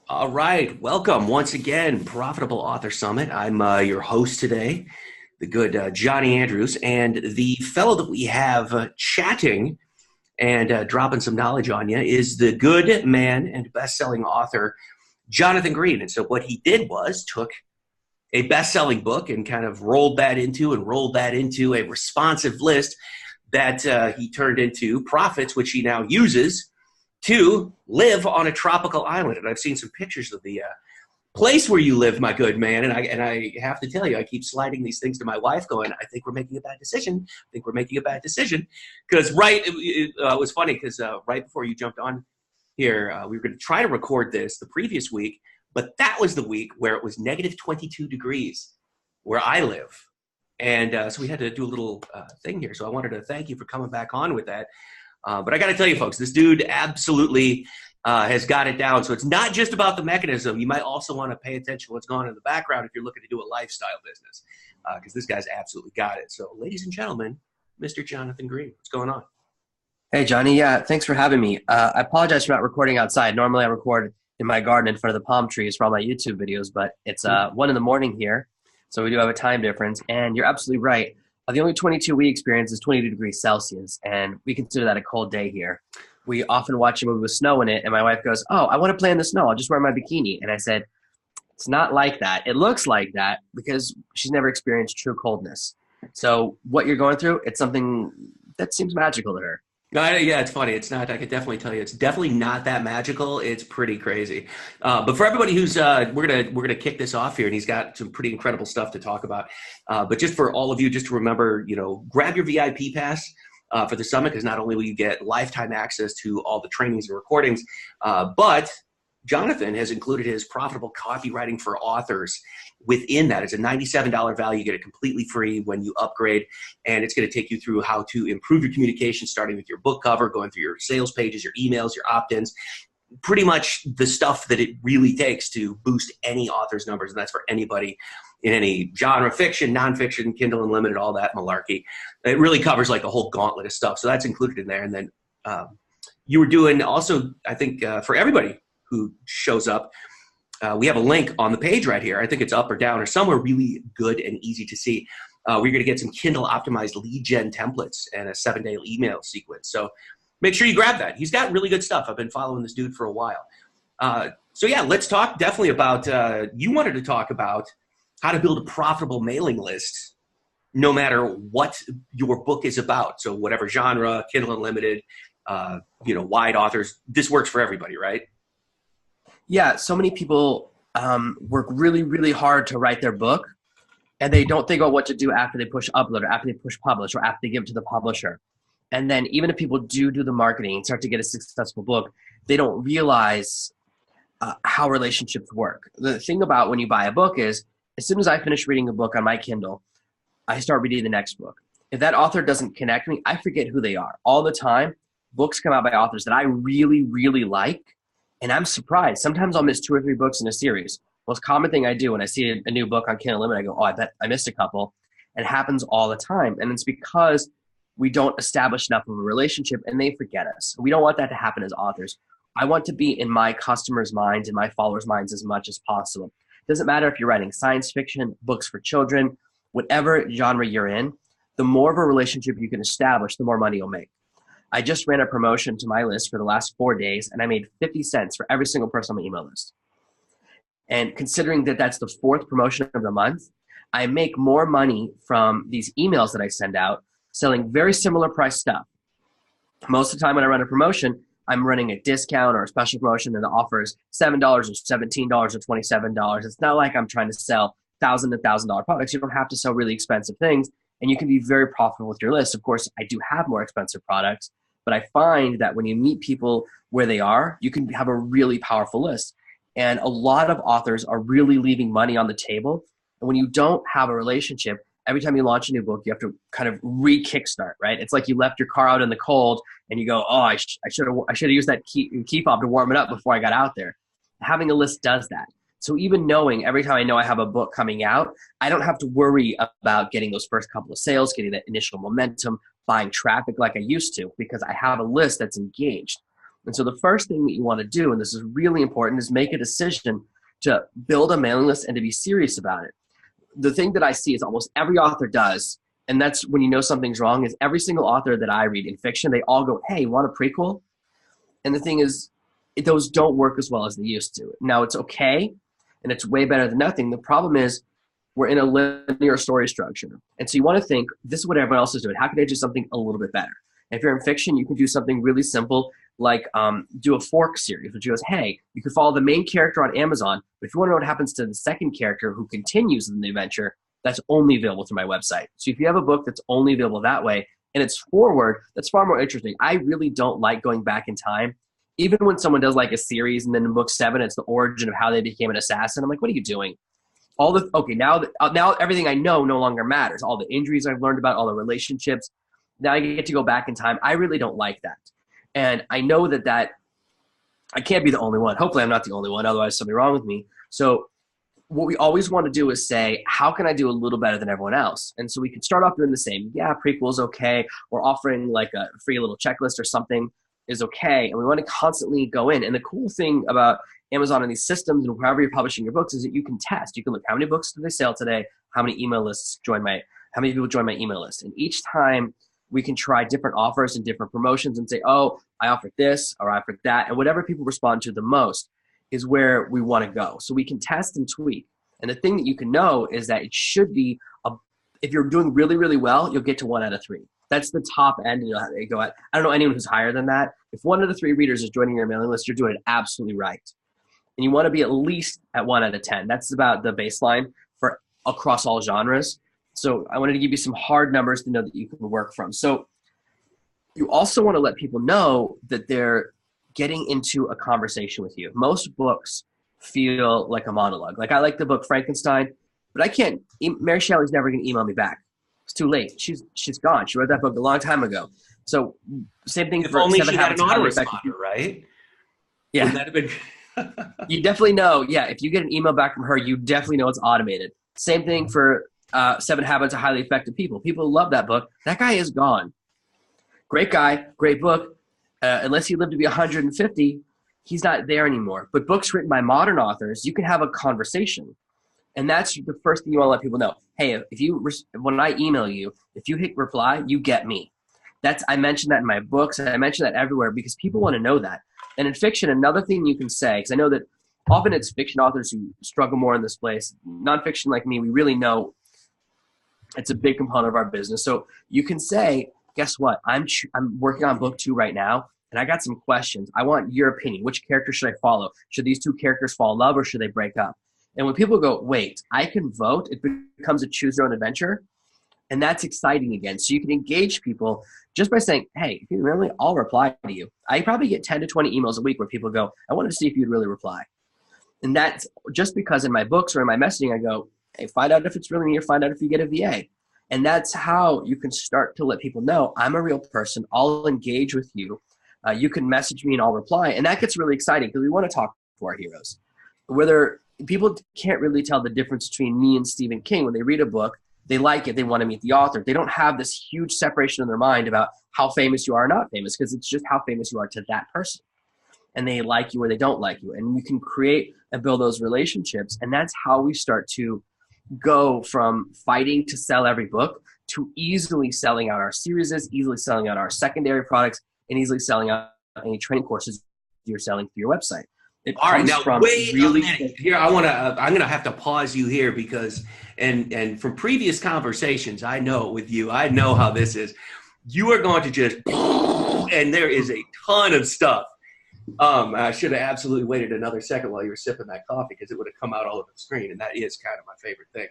All right, welcome once again, Profitable Author Summit. I'm your host today, the good Johnny Andrews, and the fellow that we have chatting and dropping some knowledge on you is the good man and best-selling author Jonathan Green. And so what he did was took a best-selling book and kind of rolled that into a responsive list that he turned into profits, which he now uses to live on a tropical island. And I've seen some pictures of the place where you live, my good man. And I have to tell you, I keep sliding these things to my wife going, I think we're making a bad decision. I think we're making a bad decision. Because it was funny because right before you jumped on here, we were going to try to record this the previous week, but that was the week where it was negative 22 degrees where I live. And so we had to do a little thing here. So I wanted to thank you for coming back on with that. But I got to tell you, folks, this dude absolutely has got it down. So it's not just about the mechanism. You might also want to pay attention to what's going on in the background if you're looking to do a lifestyle business, because this guy's absolutely got it. So ladies and gentlemen, Mr. Jonathan Green, what's going on? Hey, Johnny. Yeah, thanks for having me. I apologize for not recording outside. Normally I record in my garden in front of the palm trees for all my YouTube videos, but it's 1 a.m. here, so we do have a time difference. And you're absolutely right. The only 22 we experience is 22 degrees Celsius, and we consider that a cold day here. We often watch a movie with snow in it, and my wife goes, oh, I want to play in the snow. I'll just wear my bikini. And I said, it's not like that. It looks like that because she's never experienced true coldness. So what you're going through, it's something that seems magical to her. Yeah, it's funny. It's not. I can definitely tell you, it's definitely not that magical. It's pretty crazy. But for everybody who's, we're gonna kick this off here, and he's got some pretty incredible stuff to talk about. But just for all of you, just to remember, grab your VIP pass for the summit, because not only will you get lifetime access to all the trainings and recordings, but Jonathan has included his profitable copywriting for authors within that. It's a $97 value. You get it completely free when you upgrade, and it's going to take you through how to improve your communication, starting with your book cover, going through your sales pages, your emails, your opt-ins, pretty much the stuff that it really takes to boost any author's numbers. And that's for anybody in any genre, fiction, nonfiction, Kindle Unlimited, all that malarkey. It really covers like a whole gauntlet of stuff. So that's included in there. And then you were doing also, I think, for everybody who shows up, we have a link on the page right here. I think it's up or down or somewhere really good and easy to see. We're going to get some Kindle optimized lead gen templates and a 7-day email sequence. So make sure you grab that. He's got really good stuff. I've been following this dude for a while. So yeah, let's talk definitely about, you wanted to talk about how to build a profitable mailing list no matter what your book is about. So whatever genre, Kindle Unlimited, wide authors, this works for everybody, right? Yeah, so many people work really, really hard to write their book, and they don't think about what to do after they push upload or after they push publish or after they give it to the publisher. And then even if people do the marketing and start to get a successful book, they don't realize how relationships work. The thing about when you buy a book is, as soon as I finish reading a book on my Kindle, I start reading the next book. If that author doesn't connect me, I forget who they are. All the time, books come out by authors that I really, really like, and I'm surprised. Sometimes I'll miss 2 or 3 books in a series. Most common thing I do when I see a new book on Kindle Unlimited, I go, oh, I bet I missed a couple. And it happens all the time. And it's because we don't establish enough of a relationship and they forget us. We don't want that to happen as authors. I want to be in my customers' minds and my followers' minds as much as possible. It doesn't matter if you're writing science fiction, books for children, whatever genre you're in, the more of a relationship you can establish, the more money you'll make. I just ran a promotion to my list for the last 4 days, and I made 50 cents for every single person on my email list. And considering that that's the 4th promotion of the month, I make more money from these emails that I send out selling very similar price stuff. Most of the time when I run a promotion, I'm running a discount or a special promotion and the offer is $7 or $17 or $27. It's not like I'm trying to sell $1,000 to $1,000 products. You don't have to sell really expensive things, and you can be very profitable with your list. Of course, I do have more expensive products, but I find that when you meet people where they are, you can have a really powerful list. And a lot of authors are really leaving money on the table. And when you don't have a relationship, every time you launch a new book, you have to kind of re-kickstart, right? It's like you left your car out in the cold and you go, oh, I should have used that key fob to warm it up before I got out there. Having a list does that. So even knowing every time I know I have a book coming out, I don't have to worry about getting those first couple of sales, getting that initial momentum, buying traffic like I used to, because I have a list that's engaged. And so the first thing that you want to do, and this is really important, is make a decision to build a mailing list and to be serious about it. The thing that I see is almost every author does, and that's when you know something's wrong, is every single author that I read in fiction, they all go, hey, you want a prequel? And the thing is, those don't work as well as they used to. Now, it's okay, and it's way better than nothing. The problem is we're in a linear story structure. And so you want to think, this is what everyone else is doing. How can I do something a little bit better? And if you're in fiction, you can do something really simple, like do a fork series, which goes, hey, you can follow the main character on Amazon, but if you want to know what happens to the second character who continues in the adventure, that's only available through my website. So if you have a book that's only available that way, and it's forward, that's far more interesting. I really don't like going back in time. Even when someone does like a series, and then in book 7, it's the origin of how they became an assassin. I'm like, what are you doing? Now everything I know no longer matters. All the injuries I've learned about, all the relationships. Now I get to go back in time. I really don't like that. And I know that I can't be the only one. Hopefully I'm not the only one, otherwise something wrong with me. So what we always want to do is say, how can I do a little better than everyone else? And so we can start off doing the same. Yeah, prequel's okay. Or offering like a free little checklist or something is okay. And we want to constantly go in. And the cool thing about Amazon and these systems and wherever you're publishing your books is that you can test. You can look, how many books did they sell today? How many people join my email list? And each time we can try different offers and different promotions and say, oh, I offered this or I offered that. And whatever people respond to the most is where we want to go. So we can test and tweak. And the thing that you can know is that it should be, if you're doing really, really well, you'll get to 1 out of 3. That's the top end. And you'll go at, I don't know anyone who's higher than that. If 1 out of 3 readers is joining your mailing list, you're doing it absolutely right. And you want to be at least at 1 out of 10. That's about the baseline for across all genres. So I wanted to give you some hard numbers to know that you can work from. So you also want to let people know that they're getting into a conversation with you. Most books feel like a monologue. Like I like the book Frankenstein, but I can't, Mary Shelley's never going to email me back. It's too late. She's gone. She wrote that book a long time ago. So same thing if for only Seven she had an Habits. autoresponder, right? Yeah. Wouldn't that have been You definitely know. Yeah. If you get an email back from her, you definitely know it's automated. Same thing for 7 Habits of Highly Effective People. People love that book. That guy is gone. Great guy, great book. Unless he lived to be 150, he's not there anymore. But books written by modern authors, you can have a conversation. And that's the first thing you want to let people know. Hey, when I email you, if you hit reply, you get me. I mentioned that in my books, and I mention that everywhere because people want to know that. And in fiction, another thing you can say, because I know that often it's fiction authors who struggle more in this place. Nonfiction like me, we really know it's a big component of our business. So you can say, guess what? I'm working on book 2 right now, and I got some questions. I want your opinion. Which character should I follow? Should these 2 characters fall in love, or should they break up? And when people go, wait, I can vote, it becomes a choose your own adventure. And that's exciting again. So you can engage people just by saying, hey, if you really, I'll reply to you. I probably get 10 to 20 emails a week where people go, I wanted to see if you'd really reply. And that's just because in my books or in my messaging, I go, hey, find out if it's really me or find out if you get a VA. And that's how you can start to let people know I'm a real person. I'll engage with you. You can message me and I'll reply. And that gets really exciting because we want to talk to our heroes. Whether people can't really tell the difference between me and Stephen King. When they read a book, they like it. They want to meet the author. They don't have this huge separation in their mind about how famous you are or not famous, because it's just how famous you are to that person. And they like you or they don't like you. And you can create and build those relationships. And that's how we start to go from fighting to sell every book to easily selling out our series, easily selling out our secondary products, and easily selling out any training courses you're selling through your website. All right, now wait a minute. Here, I'm gonna have to pause you here because, and from previous conversations, I know with you, I know how this is. You are going to just, and there is a ton of stuff. I should have absolutely waited another second while you were sipping that coffee because it would have come out all over the screen, and that is kind of my favorite thing.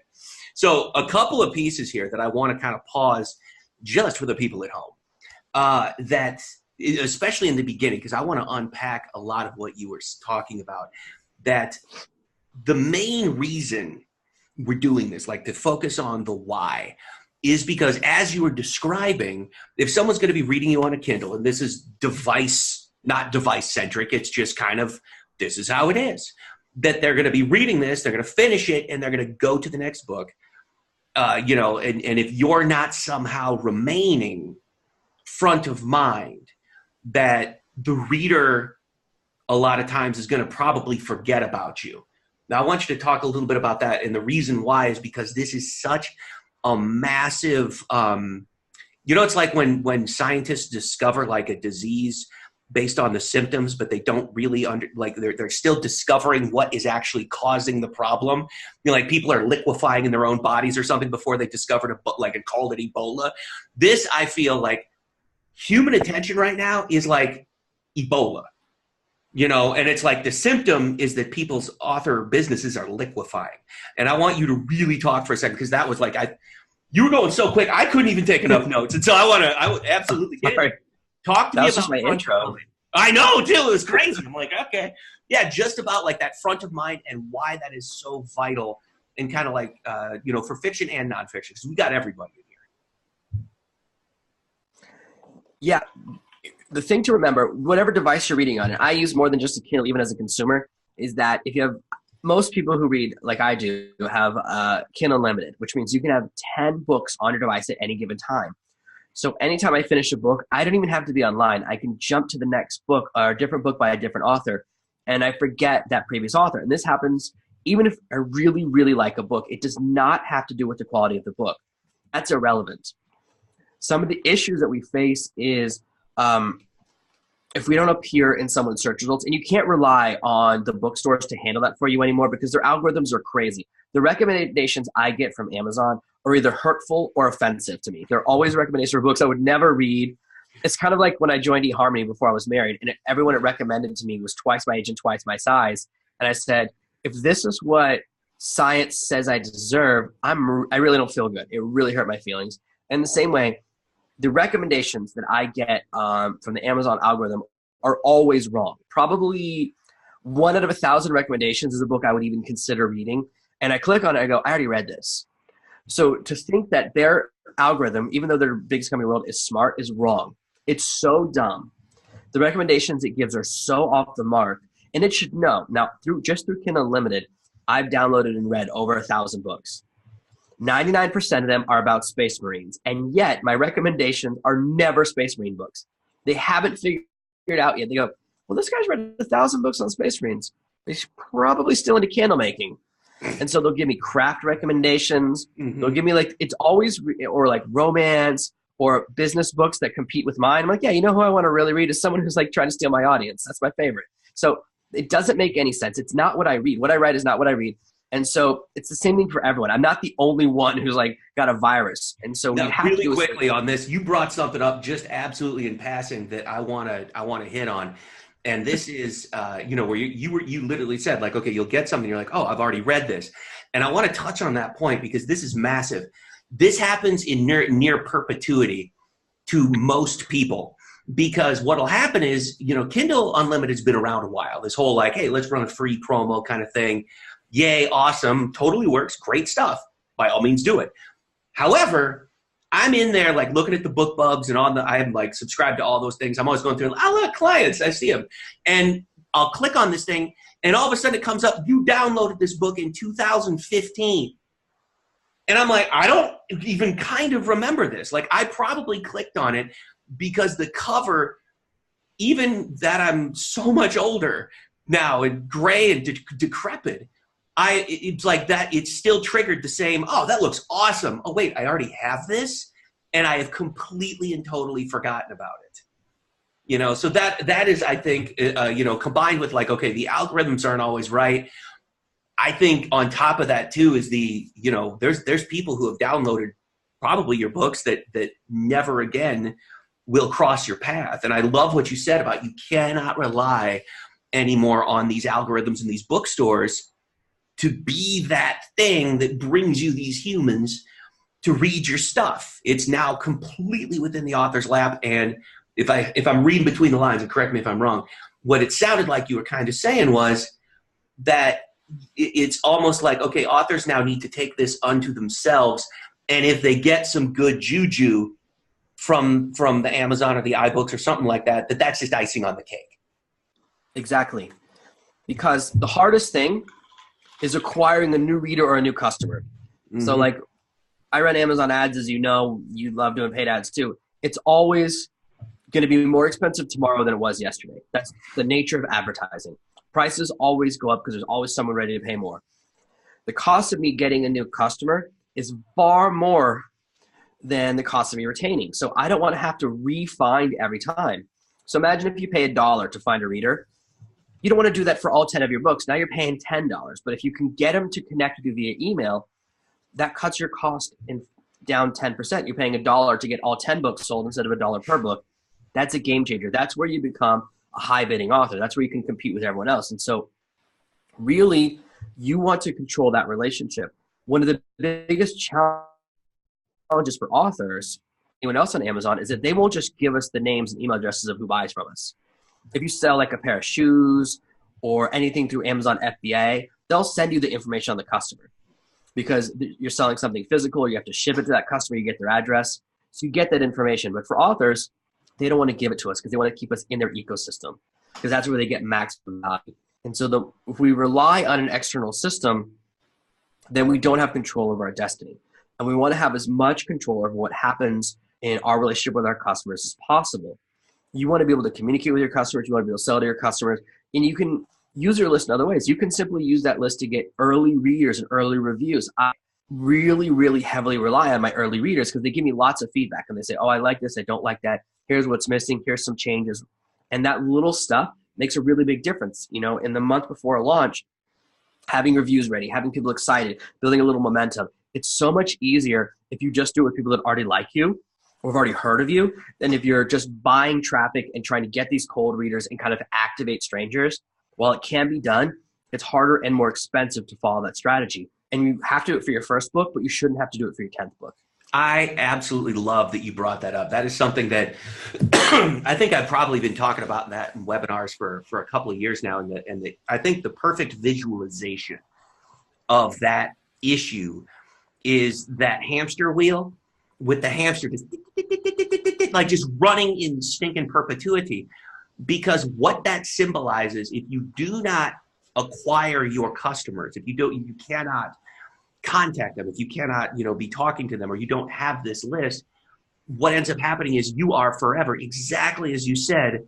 So a couple of pieces here that I want to kind of pause just for the people at home. That especially in the beginning, because I want to unpack a lot of what you were talking about, that the main reason we're doing this, like to focus on the why, is because as you were describing, if someone's going to be reading you on a Kindle, and this is not device centric, it's just kind of, this is how it is, that they're going to be reading this, they're going to finish it, and they're going to go to the next book. And if you're not somehow remaining front of mind, that the reader a lot of times is going to probably forget about you. Now, I want you to talk a little bit about that. And the reason why is because this is such a massive, it's like when scientists discover like a disease based on the symptoms, but they don't really they're still discovering what is actually causing the problem. Like people are liquefying in their own bodies or something before they discovered and called it Ebola. This, I feel like human attention right now is like Ebola, and it's like the symptom is that people's author businesses are liquefying. And I want you to really talk for a second, because that was like, you were going so quick, I couldn't even take enough notes. And so I would absolutely get it. Talk to me about my intro. I know, too. It was crazy. I'm like, okay. Yeah, just about like that front of mind and why that is so vital, and kind of like, for fiction and nonfiction, because we got everybody in here. Yeah. The thing to remember, whatever device you're reading on, and I use more than just a Kindle even as a consumer, is that if you have, most people who read like I do have Kindle Unlimited, which means you can have 10 books on your device at any given time. So anytime I finish a book, I don't even have to be online. I can jump to the next book or a different book by a different author, and I forget that previous author. And this happens even if I really, really like a book. It does not have to do with the quality of the book. That's irrelevant. Some of the issues that we face is if we don't appear in someone's search results, and you can't rely on the bookstores to handle that for you anymore because their algorithms are crazy. The recommendations I get from Amazon are either hurtful or offensive to me. They're always recommendations for books I would never read. It's kind of like when I joined eHarmony before I was married, and everyone it recommended to me was twice my age and twice my size. And I said, if this is what science says I deserve, I really don't feel good. It really hurt my feelings. And the same way, the recommendations that I get from the Amazon algorithm are always wrong. Probably 1 out of 1,000 recommendations is a book I would even consider reading. And I click on it, I go, I already read this. So to think that their algorithm, even though they're the biggest company in the world, is smart, is wrong. It's so dumb. The recommendations it gives are so off the mark, and it should know. Now, through Kindle Unlimited, I've downloaded and read over 1,000 books. 99% of them are about Space Marines, and yet my recommendations are never Space Marine books. They haven't figured out yet. They go, well, this guy's read 1,000 books on Space Marines. He's probably still into candle making. And so they'll give me craft recommendations. Mm-hmm. They'll give me it's always, or like romance or business books that compete with mine. I'm like, yeah, you know who I want to really read is someone who's like trying to steal my audience. That's my favorite. So it doesn't make any sense. It's not what I read. What I write is not what I read. And so it's the same thing for everyone. I'm not the only one who's like got a virus. And so now, we have really to quickly on this, you brought something up just absolutely in passing that I want to hit on. And this is, where you literally said like, okay, you'll get something. You're like, oh, I've already read this. And I want to touch on that point because this is massive. This happens in near perpetuity to most people, because what'll happen is, Kindle Unlimited has been around a while. This whole like, hey, let's run a free promo kind of thing. Yay, awesome, totally works, great stuff. By all means, do it. However, I'm in there like looking at the book bubs and I'm like subscribed to all those things. I'm always going through, I look, clients, I see them. And I'll click on this thing and all of a sudden it comes up, you downloaded this book in 2015. And I'm like, I don't even kind of remember this. Like I probably clicked on it because the cover, even that I'm so much older now and gray and decrepit, it's like that. It's still triggered the same. Oh, that looks awesome. Oh, wait, I already have this, and I have completely and totally forgotten about it. So that is, I think, combined with like, okay, the algorithms aren't always right. I think on top of that too is there's people who have downloaded probably your books that never again will cross your path. And I love what you said about you cannot rely anymore on these algorithms in these bookstores to be that thing that brings you these humans to read your stuff. It's now completely within the author's lap. And if I'm reading between the lines, and correct me if I'm wrong, what it sounded like you were kind of saying was that it's almost like, okay, authors now need to take this unto themselves. And if they get some good juju from the Amazon or the iBooks or something like that, that's just icing on the cake. Exactly. Because the hardest thing is acquiring a new reader or a new customer. Mm-hmm. So like I run Amazon ads, as you know, you love doing paid ads too. It's always going to be more expensive tomorrow than it was yesterday. That's the nature of advertising. Prices always go up because there's always someone ready to pay more. The cost of me getting a new customer is far more than the cost of me retaining. So I don't want to have to re-find every time. So imagine if you pay $1 to find a reader. You don't want to do that for all 10 of your books. Now you're paying $10. But if you can get them to connect with you via email, that cuts your cost down 10%. You're paying $1 to get all 10 books sold instead of $1 per book. That's a game changer. That's where you become a high bidding author. That's where you can compete with everyone else. And so really, you want to control that relationship. One of the biggest challenges for authors, anyone else on Amazon, is that they won't just give us the names and email addresses of who buys from us. If you sell like a pair of shoes or anything through Amazon FBA, they'll send you the information on the customer because you're selling something physical or you have to ship it to that customer, you get their address. So you get that information. But for authors, they don't want to give it to us because they want to keep us in their ecosystem because that's where they get maximum value. And so if we rely on an external system, then we don't have control over our destiny. And we want to have as much control over what happens in our relationship with our customers as possible. You want to be able to communicate with your customers. You want to be able to sell to your customers. And you can use your list in other ways. You can simply use that list to get early readers and early reviews. I really, really heavily rely on my early readers because they give me lots of feedback. And they say, oh, I like this. I don't like that. Here's what's missing. Here's some changes. And that little stuff makes a really big difference. You know, in the month before a launch, having reviews ready, having people excited, building a little momentum. It's so much easier if you just do it with people that already like you or have already heard of you than if you're just buying traffic and trying to get these cold readers and kind of activate strangers. While it can be done, it's harder and more expensive to follow that strategy. And you have to do it for your first book, but you shouldn't have to do it for your 10th book. I absolutely love that you brought that up. That is something that I think I've probably been talking about that in webinars for a couple of years now. And I think the perfect visualization of that issue is that hamster wheel with the hamster just like just running in stinking perpetuity. Because what that symbolizes, if you do not acquire your customers, if you cannot contact them, if you cannot, be talking to them, or you don't have this list, what ends up happening is you are forever, exactly as you said,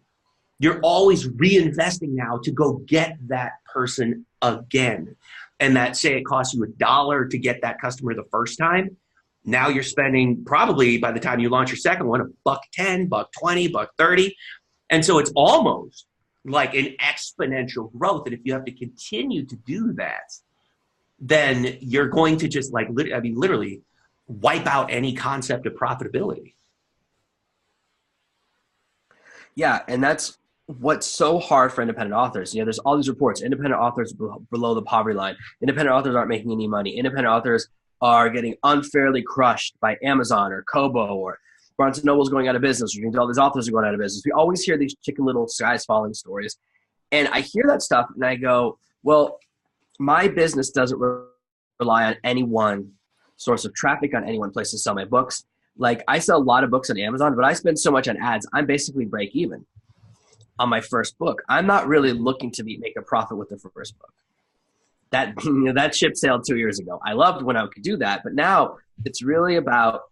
you're always reinvesting now to go get that person again. And that, say it costs you $1 to get that customer the first time. Now you're spending probably by the time you launch your second one, $1.10, $1.20, $1.30. And so it's almost like an exponential growth. And if you have to continue to do that, then you're going to just literally wipe out any concept of profitability. Yeah, and that's what's so hard for independent authors. There's all these reports, independent authors below the poverty line. Independent authors aren't making any money. Independent authors are getting unfairly crushed by Amazon or Kobo, or Barnes & Noble's going out of business. All these authors are going out of business. We always hear these Chicken Little skies falling stories. And I hear that stuff and I go, well, my business doesn't rely on any one source of traffic, on any one place to sell my books. Like, I sell a lot of books on Amazon, but I spend so much on ads, I'm basically break even on my first book. I'm not really looking to make a profit with the first book. That ship sailed 2 years ago. I loved when I could do that, but now it's really about,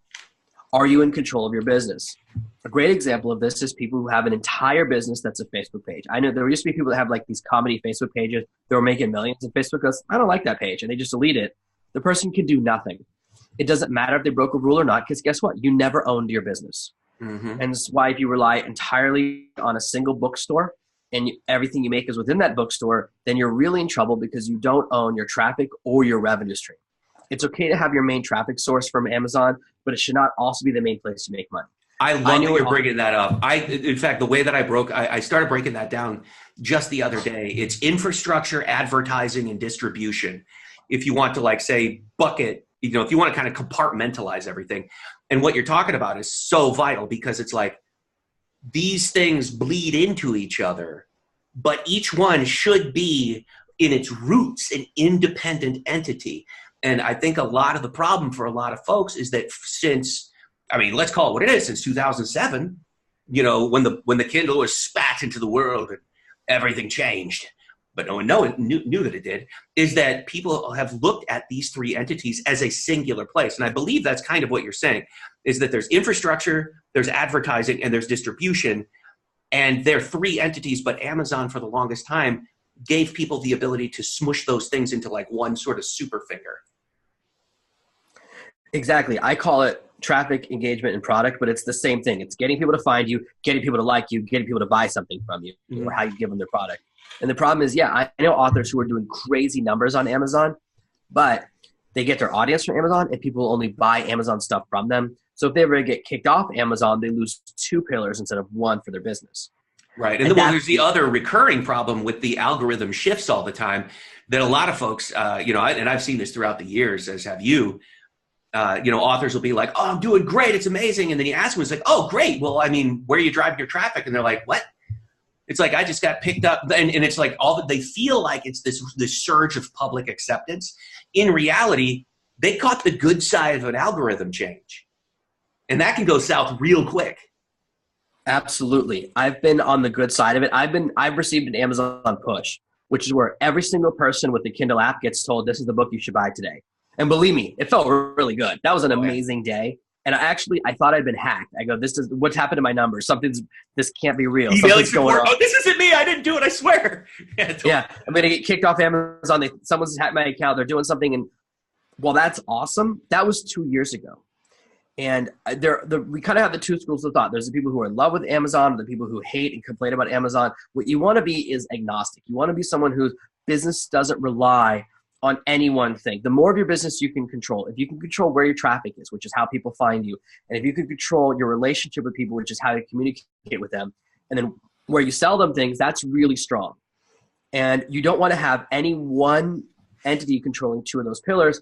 are you in control of your business? A great example of this is people who have an entire business that's a Facebook page. I know there used to be people that have like these comedy Facebook pages. They were making millions, and Facebook goes, I don't like that page, and they just delete it. The person can do nothing. It doesn't matter if they broke a rule or not, because guess what? You never owned your business. Mm-hmm. And this is why if you rely entirely on a single bookstore and everything you make is within that bookstore, then you're really in trouble because you don't own your traffic or your revenue stream. It's okay to have your main traffic source from Amazon, but it should not also be the main place you make money. I love that you're bringing that up. In fact, the way that I started breaking that down just the other day. It's infrastructure, advertising, and distribution. If you want to say bucket, if you want to kind of compartmentalize everything. And what you're talking about is so vital because it's like these things bleed into each other, but each one should be in its roots an independent entity. And I think a lot of the problem for a lot of folks is that let's call it what it is, since 2007, when the Kindle was spat into the world and everything changed. but no one knew that it did, is that people have looked at these three entities as a singular place. And I believe that's kind of what you're saying, is that there's infrastructure, there's advertising, and there's distribution. And they're three entities, but Amazon for the longest time gave people the ability to smush those things into like one sort of super finger. Exactly. I call it traffic, engagement, and product, but it's the same thing. It's getting people to find you, getting people to like you, getting people to buy something from you, or how you give them their product. And the problem is, yeah, I know authors who are doing crazy numbers on Amazon, but they get their audience from Amazon and people only buy Amazon stuff from them. So if they ever get kicked off Amazon, they lose 2 pillars instead of 1 for their business. Right. And then there's the other recurring problem with the algorithm shifts all the time that a lot of folks, and I've seen this throughout the years, as have you, authors will be like, oh, I'm doing great. It's amazing. And then you ask them, it's like, oh, great. Well, I mean, where are you driving your traffic? And they're like, what? It's like, I just got picked up. And it's like all that they feel like it's this surge of public acceptance. In reality, they caught the good side of an algorithm change. And that can go south real quick. Absolutely. I've been on the good side of it. I've received an Amazon push, which is where every single person with the Kindle app gets told, this is the book you should buy today. And believe me, it felt really good. That was an amazing day. And I thought I'd been hacked. I go, what's happened to my numbers? This can't be real. Something's going on. Oh, this isn't me. I didn't do it. I swear. Yeah. I'm going to get kicked off Amazon. Someone's hacked my account. They're doing something. And well, that's awesome. That was 2 years ago. And we kind of have the two schools of thought. There's the people who are in love with Amazon, the people who hate and complain about Amazon. What you want to be is agnostic. You want to be someone whose business doesn't rely on any one thing. The more of your business you can control, if you can control where your traffic is, which is how people find you, and if you can control your relationship with people, which is how you communicate with them, and then where you sell them things, that's really strong. And you don't want to have any one entity controlling 2 of those pillars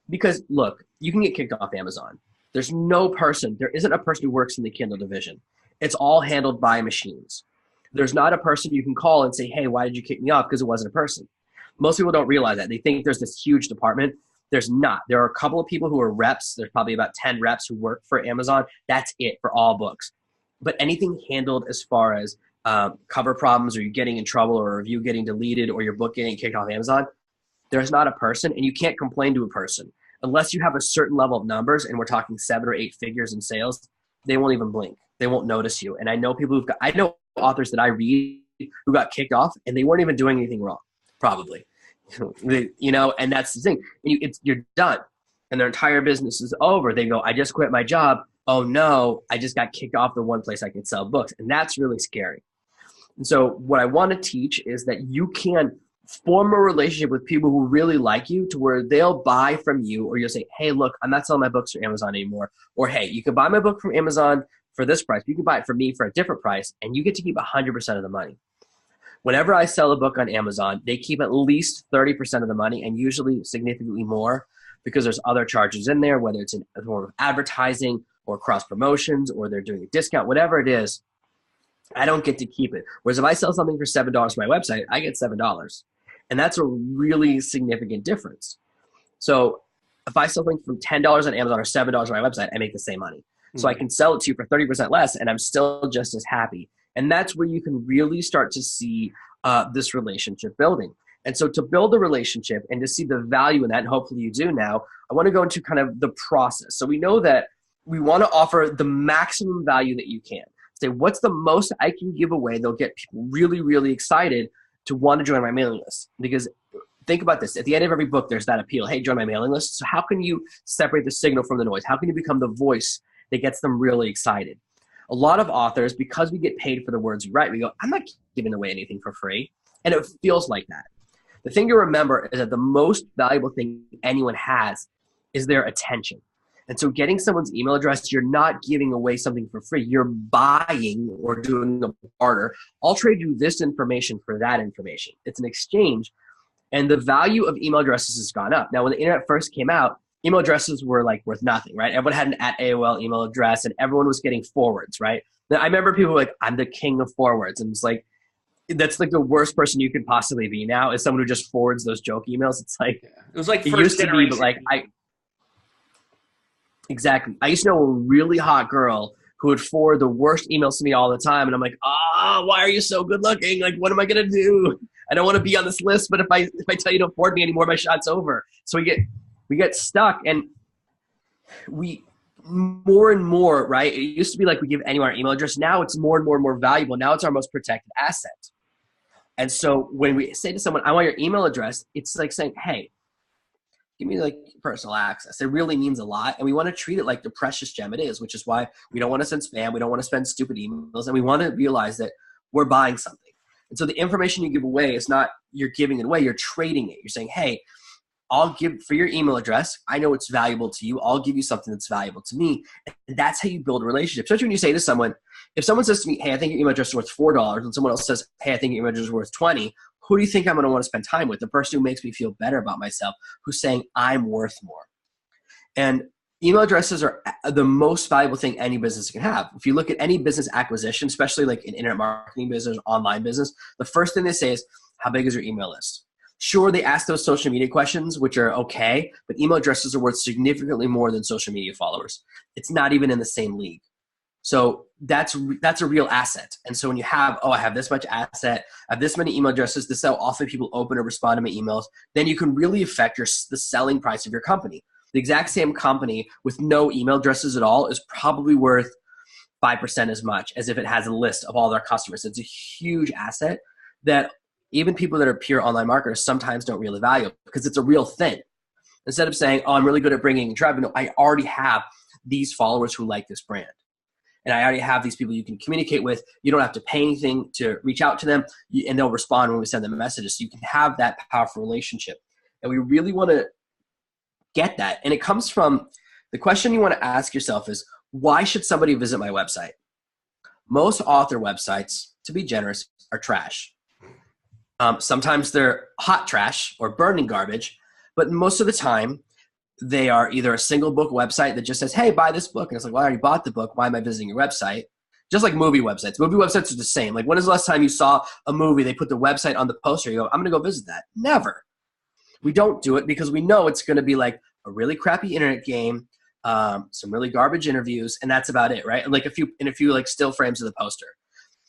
because, look, you can get kicked off Amazon. There isn't a person who works in the Kindle division. It's all handled by machines. There's not a person you can call and say, hey, why did you kick me off? Because it wasn't a person. Most people don't realize that. They think there's this huge department. There's not. There are a couple of people who are reps. There's probably about 10 reps who work for Amazon. That's it for all books. But anything handled as far as cover problems or you getting in trouble or a review getting deleted or your book getting kicked off Amazon, there's not a person, and you can't complain to a person. Unless you have a certain level of numbers, and we're talking 7 or 8 figures in sales, they won't even blink. They won't notice you. And I know I know authors that I read who got kicked off, and they weren't even doing anything wrong, probably. And that's the thing. You're done, and their entire business is over. They go, I just quit my job. Oh no, I just got kicked off the one place I could sell books, and that's really scary. And so, what I want to teach is that you can form a relationship with people who really like you to where they'll buy from you, or you'll say, hey, look, I'm not selling my books from Amazon anymore. Or, hey, you can buy my book from Amazon for this price. You can buy it from me for a different price, and you get to keep 100% of the money. Whenever I sell a book on Amazon, they keep at least 30% of the money and usually significantly more because there's other charges in there, whether it's in the form of advertising or cross promotions or they're doing a discount, whatever it is, I don't get to keep it. Whereas if I sell something for $7 on my website, I get $7. And that's a really significant difference. So if I sell something from $10 on Amazon or $7 on my website, I make the same money. Mm-hmm. So I can sell it to you for 30% less and I'm still just as happy. And that's where you can really start to see this relationship building. And so to build a relationship and to see the value in that, and hopefully you do now, I want to go into kind of the process. So we know that we want to offer the maximum value that you can. Say, what's the most I can give away that'll get people really, really excited to want to join my mailing list? Because think about this. At the end of every book, there's that appeal. Hey, join my mailing list. So how can you separate the signal from the noise? How can you become the voice that gets them really excited? A lot of authors, because we get paid for the words we write, we go, I'm not giving away anything for free. And it feels like that. The thing to remember is that the most valuable thing anyone has is their attention. And so getting someone's email address, you're not giving away something for free. You're buying or doing a barter. I'll trade you this information for that information. It's an exchange. And the value of email addresses has gone up. Now, when the internet first came out, email addresses were like worth nothing, right? Everyone had an @AOL email address and everyone was getting forwards, right? I remember people were like, I'm the king of forwards. And it's like, that's like the worst person you could possibly be now is someone who just forwards those joke emails. It's like, it was like it used to be, but like exactly. I used to know a really hot girl who would forward the worst emails to me all the time. And I'm like, why are you so good looking? Like, what am I going to do? I don't want to be on this list, but if I tell you to afford me anymore, my shot's over. So we get stuck, and we more and more, right? It used to be like we give anyone our email address. Now it's more and more and more valuable. Now it's our most protected asset. And so when we say to someone, I want your email address, it's like saying, hey, give me like personal access. It really means a lot. And we want to treat it like the precious gem it is, which is why we don't want to send spam. We don't want to spend stupid emails. And we want to realize that we're buying something. And so the information you give away is not you're giving it away. You're trading it. You're saying, hey, I'll give for your email address. I know it's valuable to you. I'll give you something that's valuable to me. And that's how you build a relationship. Especially when you say to someone, if someone says to me, hey, I think your email address is worth $4, and someone else says, hey, I think your email address is worth $20, who do you think I'm going to want to spend time with? The person who makes me feel better about myself, who's saying I'm worth more. And email addresses are the most valuable thing any business can have. If you look at any business acquisition, especially like an internet marketing business, online business, the first thing they say is, how big is your email list? Sure, they ask those social media questions, which are okay, but email addresses are worth significantly more than social media followers. It's not even in the same league. So that's a real asset. And so when you have, I have this much asset, I have this many email addresses, this is how often people open or respond to my emails, then you can really affect the selling price of your company. The exact same company with no email addresses at all is probably worth 5% as much as if it has a list of all their customers. It's a huge asset that even people that are pure online marketers sometimes don't really value because it's a real thing. Instead of saying, I'm really good at bringing traffic, no, I already have these followers who like this brand. And I already have these people you can communicate with. You don't have to pay anything to reach out to them, and they'll respond when we send them messages. So you can have that powerful relationship. And we really want to get that. And it comes from the question you want to ask yourself is, why should somebody visit my website? Most author websites, to be generous, are trash. Sometimes they're hot trash or burning garbage, but most of the time they are either a single book website that just says, hey, buy this book. And it's like, well, I already bought the book. Why am I visiting your website? Just like movie websites. Movie websites are the same. Like, when is the last time you saw a movie, they put the website on the poster, you go, I'm going to go visit that? Never. We don't do it because we know it's going to be like a really crappy internet game, some really garbage interviews, and that's about it, right? And like a few like still frames of the poster.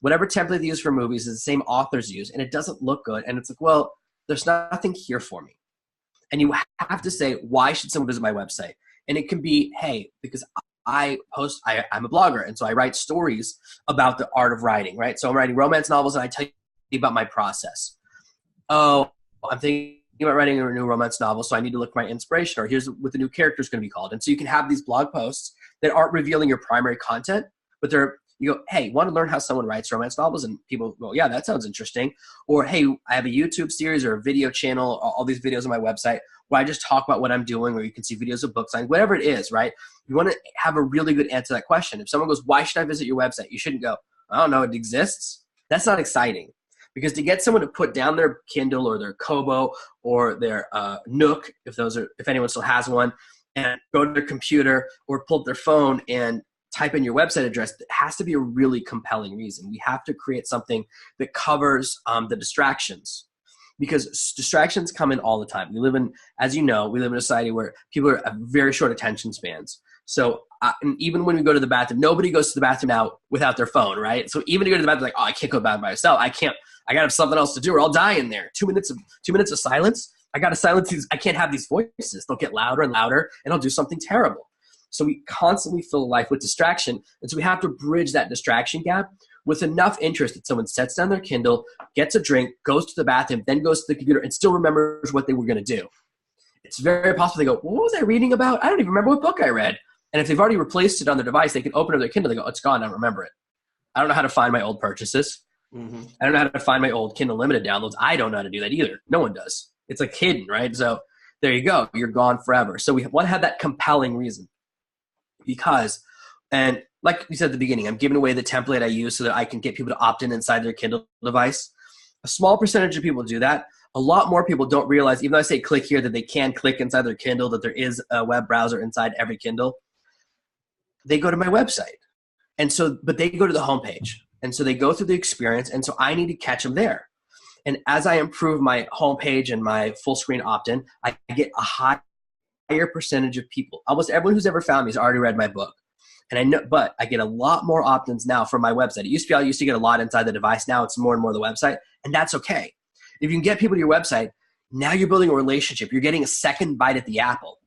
Whatever template they use for movies is the same authors use, and it doesn't look good. And it's like, well, there's nothing here for me. And you have to say, why should someone visit my website? And it can be, hey, because I'm a blogger, and so I write stories about the art of writing, right? So I'm writing romance novels, and I tell you about my process. Oh, I'm thinking about writing a new romance novel, so I need to look for my inspiration, or here's what the new character is going to be called. And so you can have these blog posts that aren't revealing your primary content, but you go, hey, want to learn how someone writes romance novels? And people go, yeah, that sounds interesting. Or, hey, I have a YouTube series or a video channel, all these videos on my website where I just talk about what I'm doing, or you can see videos of book signing, whatever it is, right? You want to have a really good answer to that question. If someone goes, why should I visit your website? You shouldn't go, I don't know, it exists. That's not exciting. Because to get someone to put down their Kindle or their Kobo or their Nook, if anyone still has one, and go to their computer or pull up their phone and type in your website address, it has to be a really compelling reason. We have to create something that covers the distractions, because distractions come in all the time. As you know, we live in a society where people have very short attention spans. So and even when we go to the bathroom, nobody goes to the bathroom now without their phone, right? So even to go to the bathroom, like, oh, I can't go to the bathroom by myself. I got to have something else to do, or I'll die in there. 2 minutes of silence. I got to silence these. I can't have these voices. They'll get louder and louder, and I'll do something terrible. So we constantly fill life with distraction. And so we have to bridge that distraction gap with enough interest that someone sets down their Kindle, gets a drink, goes to the bathroom, then goes to the computer, and still remembers what they were going to do. It's very possible they go, well, what was I reading about? I don't even remember what book I read. And if they've already replaced it on their device, they can open up their Kindle. They go, it's gone. I don't remember it. I don't know how to find my old purchases. Mm-hmm. I don't know how to find my old Kindle Limited downloads. I don't know how to do that either. No one does. It's like hidden, right? So there you go. You're gone forever. So we want to have that compelling reason. And like we said at the beginning, I'm giving away the template I use so that I can get people to opt in inside their Kindle device. A small percentage of people do that. A lot more people don't realize, even though I say click here, that they can click inside their Kindle, that there is a web browser inside every Kindle. They go to my website. And so, but they go to the homepage. And so they go through the experience. And so I need to catch them there. And as I improve my homepage and my full screen opt-in, I get a higher percentage of people. Almost everyone who's ever found me has already read my book. And I know, but I get a lot more opt-ins now from my website. I used to get a lot inside the device. Now it's more and more the website, and that's okay. If you can get people to your website, now you're building a relationship. You're getting a second bite at the apple,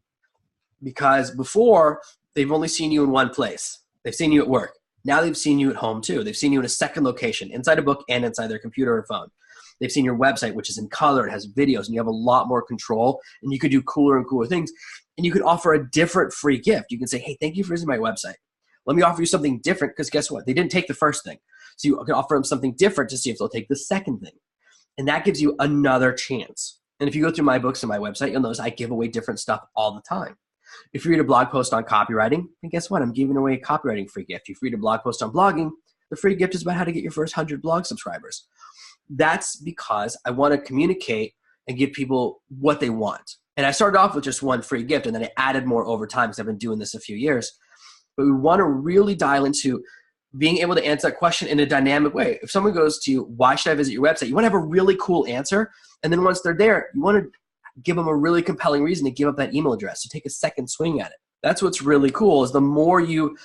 because before they've only seen you in one place. They've seen you at work. Now they've seen you at home too. They've seen you in a second location, inside a book and inside their computer or phone. They've seen your website, which is in color. It has videos, and you have a lot more control, and you could do cooler and cooler things. And you could offer a different free gift. You can say, hey, thank you for visiting my website. Let me offer you something different, because guess what? They didn't take the first thing. So you can offer them something different to see if they'll take the second thing. And that gives you another chance. And if you go through my books and my website, you'll notice I give away different stuff all the time. If you read a blog post on copywriting, then guess what? I'm giving away a copywriting free gift. If you read a blog post on blogging, the free gift is about how to get your first 100 blog subscribers. That's because I want to communicate and give people what they want. And I started off with just one free gift, and then I added more over time because I've been doing this a few years. But we want to really dial into being able to answer that question in a dynamic way. If someone goes to you, why should I visit your website? You want to have a really cool answer. And then once they're there, you want to give them a really compelling reason to give up that email address, to take a second swing at it. That's what's really cool, is the more you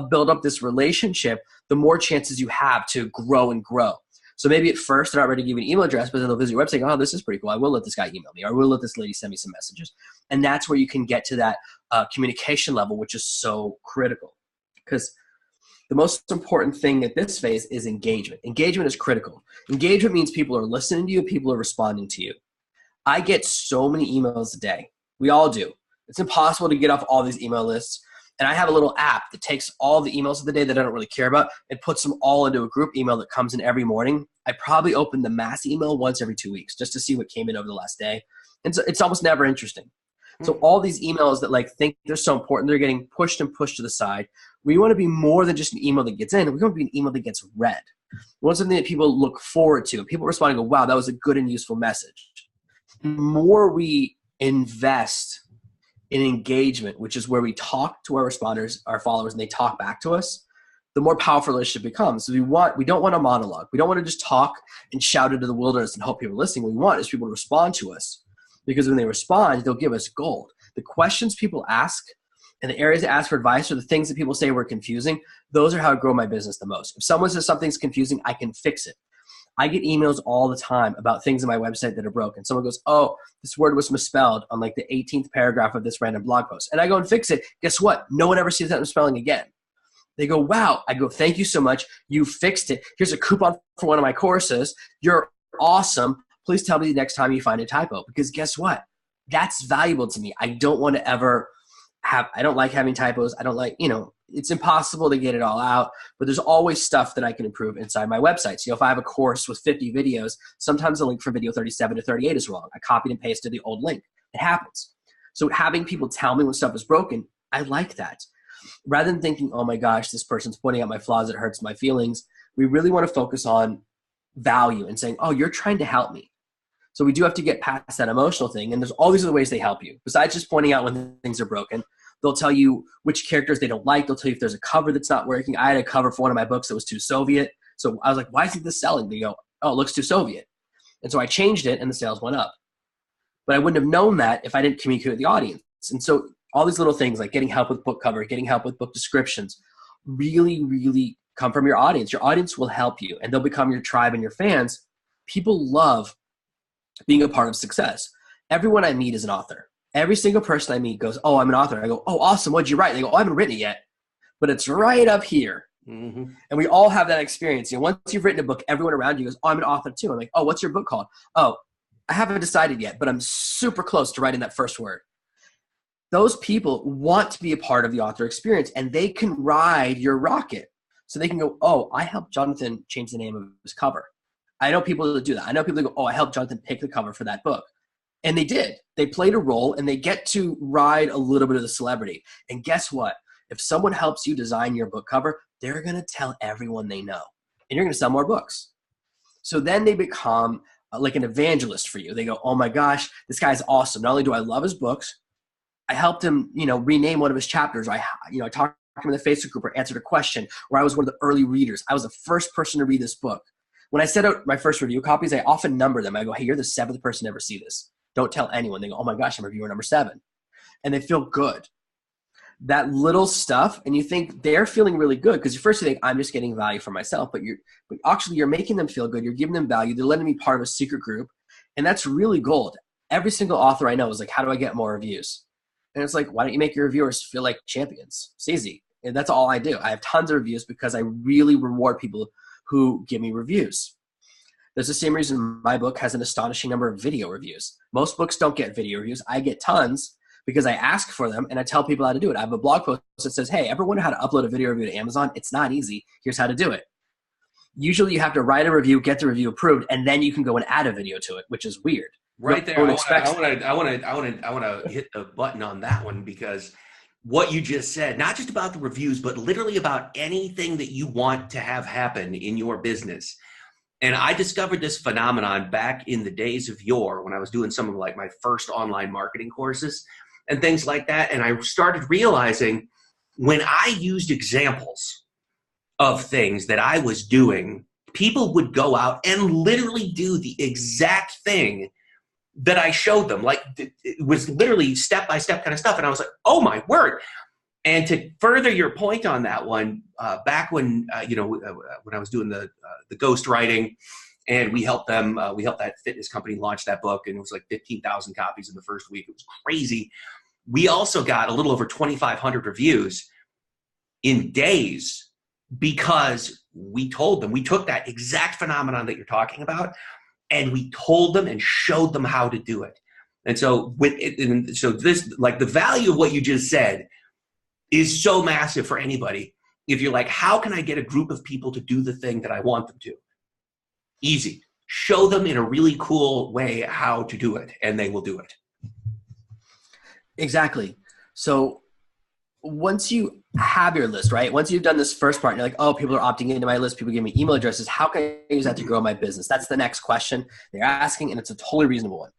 build up this relationship, the more chances you have to grow and grow. So maybe at first they're not ready to give you an email address, but then they'll visit your website. Oh, this is pretty cool. I will let this guy email me, or I will let this lady send me some messages. And that's where you can get to that communication level, which is so critical. Because the most important thing at this phase is engagement. Engagement is critical. Engagement means people are listening to you, people are responding to you. I get so many emails a day. We all do. It's impossible to get off all these email lists. And I have a little app that takes all the emails of the day that I don't really care about and puts them all into a group email that comes in every morning. I probably open the mass email once every 2 weeks just to see what came in over the last day. And so it's almost never interesting. So all these emails that think they're so important, they're getting pushed and pushed to the side. We want to be more than just an email that gets in. We want to be an email that gets read. We want something that people look forward to. People respond and go, wow, that was a good and useful message. The more we invest in engagement, which is where we talk to our responders, our followers, and they talk back to us, the more powerful the relationship becomes. So we don't want a monologue. We don't want to just talk and shout into the wilderness and hope people are listening. What we want is people to respond to us, because when they respond, they'll give us gold. The questions people ask and the areas they ask for advice, or the things that people say were confusing, those are how I grow my business the most. If someone says something's confusing, I can fix it. I get emails all the time about things on my website that are broken. Someone goes, oh, this word was misspelled on the 18th paragraph of this random blog post. And I go and fix it. Guess what? No one ever sees that misspelling again. They go, wow. I go, thank you so much. You fixed it. Here's a coupon for one of my courses. You're awesome. Please tell me the next time you find a typo, because guess what? That's valuable to me. I don't want to ever I don't like having typos. I don't like, it's impossible to get it all out, but there's always stuff that I can improve inside my website. So if I have a course with 50 videos, sometimes the link for video 37 to 38 is wrong. I copied and pasted the old link. It happens. So having people tell me when stuff is broken, I like that. Rather than thinking, oh my gosh, this person's pointing out my flaws, it hurts my feelings, we really want to focus on value and saying, oh, you're trying to help me. So we do have to get past that emotional thing. And there's all these other ways they help you. Besides just pointing out when things are broken, they'll tell you which characters they don't like. They'll tell you if there's a cover that's not working. I had a cover for one of my books that was too Soviet. So I was like, why isn't this selling? They go, oh, it looks too Soviet. And so I changed it and the sales went up. But I wouldn't have known that if I didn't communicate with the audience. And so all these little things like getting help with book cover, getting help with book descriptions, really, really come from your audience. Your audience will help you and they'll become your tribe and your fans. People love being a part of success. Everyone I meet is an author. Every single person I meet goes, oh, I'm an author. I go, oh, awesome. What'd you write? They go, oh, I haven't written it yet, but it's right up here. Mm-hmm. And we all have that experience. Once you've written a book, everyone around you goes, oh, I'm an author too. I'm like, oh, what's your book called? Oh, I haven't decided yet, but I'm super close to writing that first word. Those people want to be a part of the author experience and they can ride your rocket. So they can go, oh, I helped Jonathan change the name of his cover. I know people that do that. I know people that go, oh, I helped Jonathan pick the cover for that book. And they did. They played a role and they get to ride a little bit of the celebrity. And guess what? If someone helps you design your book cover, they're going to tell everyone they know. And you're going to sell more books. So then they become like an evangelist for you. They go, oh my gosh, this guy's awesome. Not only do I love his books, I helped him, rename one of his chapters. I talked to him in the Facebook group or answered a question, or I was one of the early readers. I was the first person to read this book. When I set out my first review copies, I often number them. I go, hey, you're the 7th person to ever see this. Don't tell anyone. They go, oh my gosh, I'm reviewer number 7. And they feel good. That little stuff, and you think they're feeling really good because you first think, I'm just getting value for myself, but actually you're making them feel good. You're giving them value. They're letting me be part of a secret group. And that's really gold. Every single author I know is like, how do I get more reviews? And it's like, why don't you make your reviewers feel like champions? It's easy. And that's all I do. I have tons of reviews because I really reward people who give me reviews. There's the same reason my book has an astonishing number of video reviews. Most books don't get video reviews. I get tons because I ask for them and I tell people how to do it. I have a blog post that says, hey, ever wonder how to upload a video review to Amazon? It's not easy. Here's how to do it. Usually you have to write a review, get the review approved, and then you can go and add a video to it, which is weird. Right there. I want to hit the button on that one, because what you just said, not just about the reviews, but literally about anything that you want to have happen in your business. And I discovered this phenomenon back in the days of yore when I was doing some of like my first online marketing courses and things like that. And I started realizing when I used examples of things that I was doing, people would go out and literally do the exact thing that I showed them. Like, it was literally step-by-step kind of stuff. And I was like, oh my word. And to further your point on that one, back when, when I was doing the ghost writing, and we helped that fitness company launch that book, and it was like 15,000 copies in the first week. It was crazy. We also got a little over 2,500 reviews in days because we told them, we took that exact phenomenon that you're talking about, and we told them and showed them how to do it. And so this, like, the value of what you just said is so massive for anybody. If you're like, how can I get a group of people to do the thing that I want them to? Easy. Show them in a really cool way how to do it, and they will do it. Exactly. So once you have your list, right? Once you've done this first part, and you're like, oh, people are opting into my list, people give me email addresses. How can I use that to grow my business? That's the next question they're asking, and it's a totally reasonable one.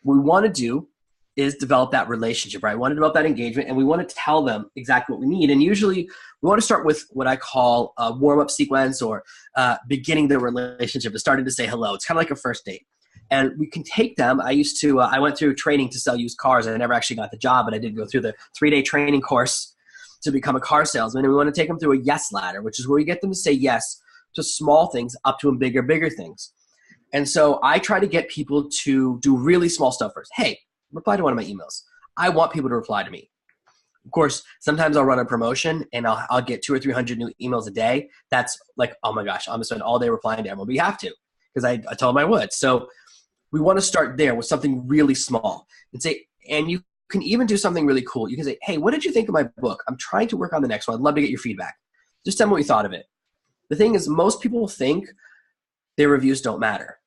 What we want to do is develop that relationship, right? We want to develop that engagement, and we want to tell them exactly what we need. And usually we want to start with what I call a warm-up sequence, or beginning the relationship, is starting to say hello. It's kind of like a first date. And we can take them. I went through training to sell used cars. I never actually got the job, but I did go through the 3-day training course to become a car salesman. And we want to take them through a yes ladder, which is where we get them to say yes to small things up to bigger things. And so I try to get people to do really small stuff first. Hey, reply to one of my emails. I want people to reply to me. Of course, sometimes I'll run a promotion and I'll get 200 or 300 new emails a day. That's like, oh my gosh, I'm gonna spend all day replying to everyone. But you have to, because I told them I would. So we want to start there with something really small and say, and you can even do something really cool. You can say, hey, what did you think of my book? I'm trying to work on the next one. I'd love to get your feedback. Just tell me what you thought of it. The thing is, most people think their reviews don't matter.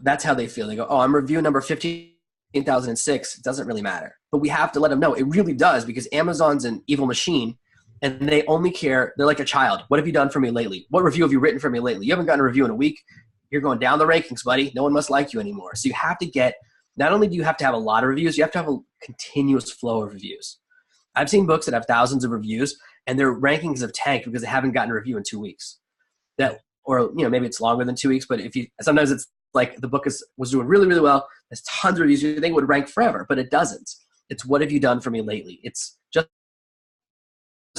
That's how they feel. They go, oh, I'm review number 15,006. It doesn't really matter. But we have to let them know it really does, because Amazon's an evil machine and they only care. They're like a child. What have you done for me lately? What review have you written for me lately? You haven't gotten a review in a week. You're going down the rankings, buddy. No one must like you anymore. So you have to get, not only do you have to have a lot of reviews, you have to have a continuous flow of reviews. I've seen books that have thousands of reviews and their rankings have tanked because they haven't gotten a review in 2 weeks. Maybe it's longer than 2 weeks, but sometimes it's like the book was doing really, really well. There's tons of reviews. You think it would rank forever, but it doesn't. It's what have you done for me lately? It's just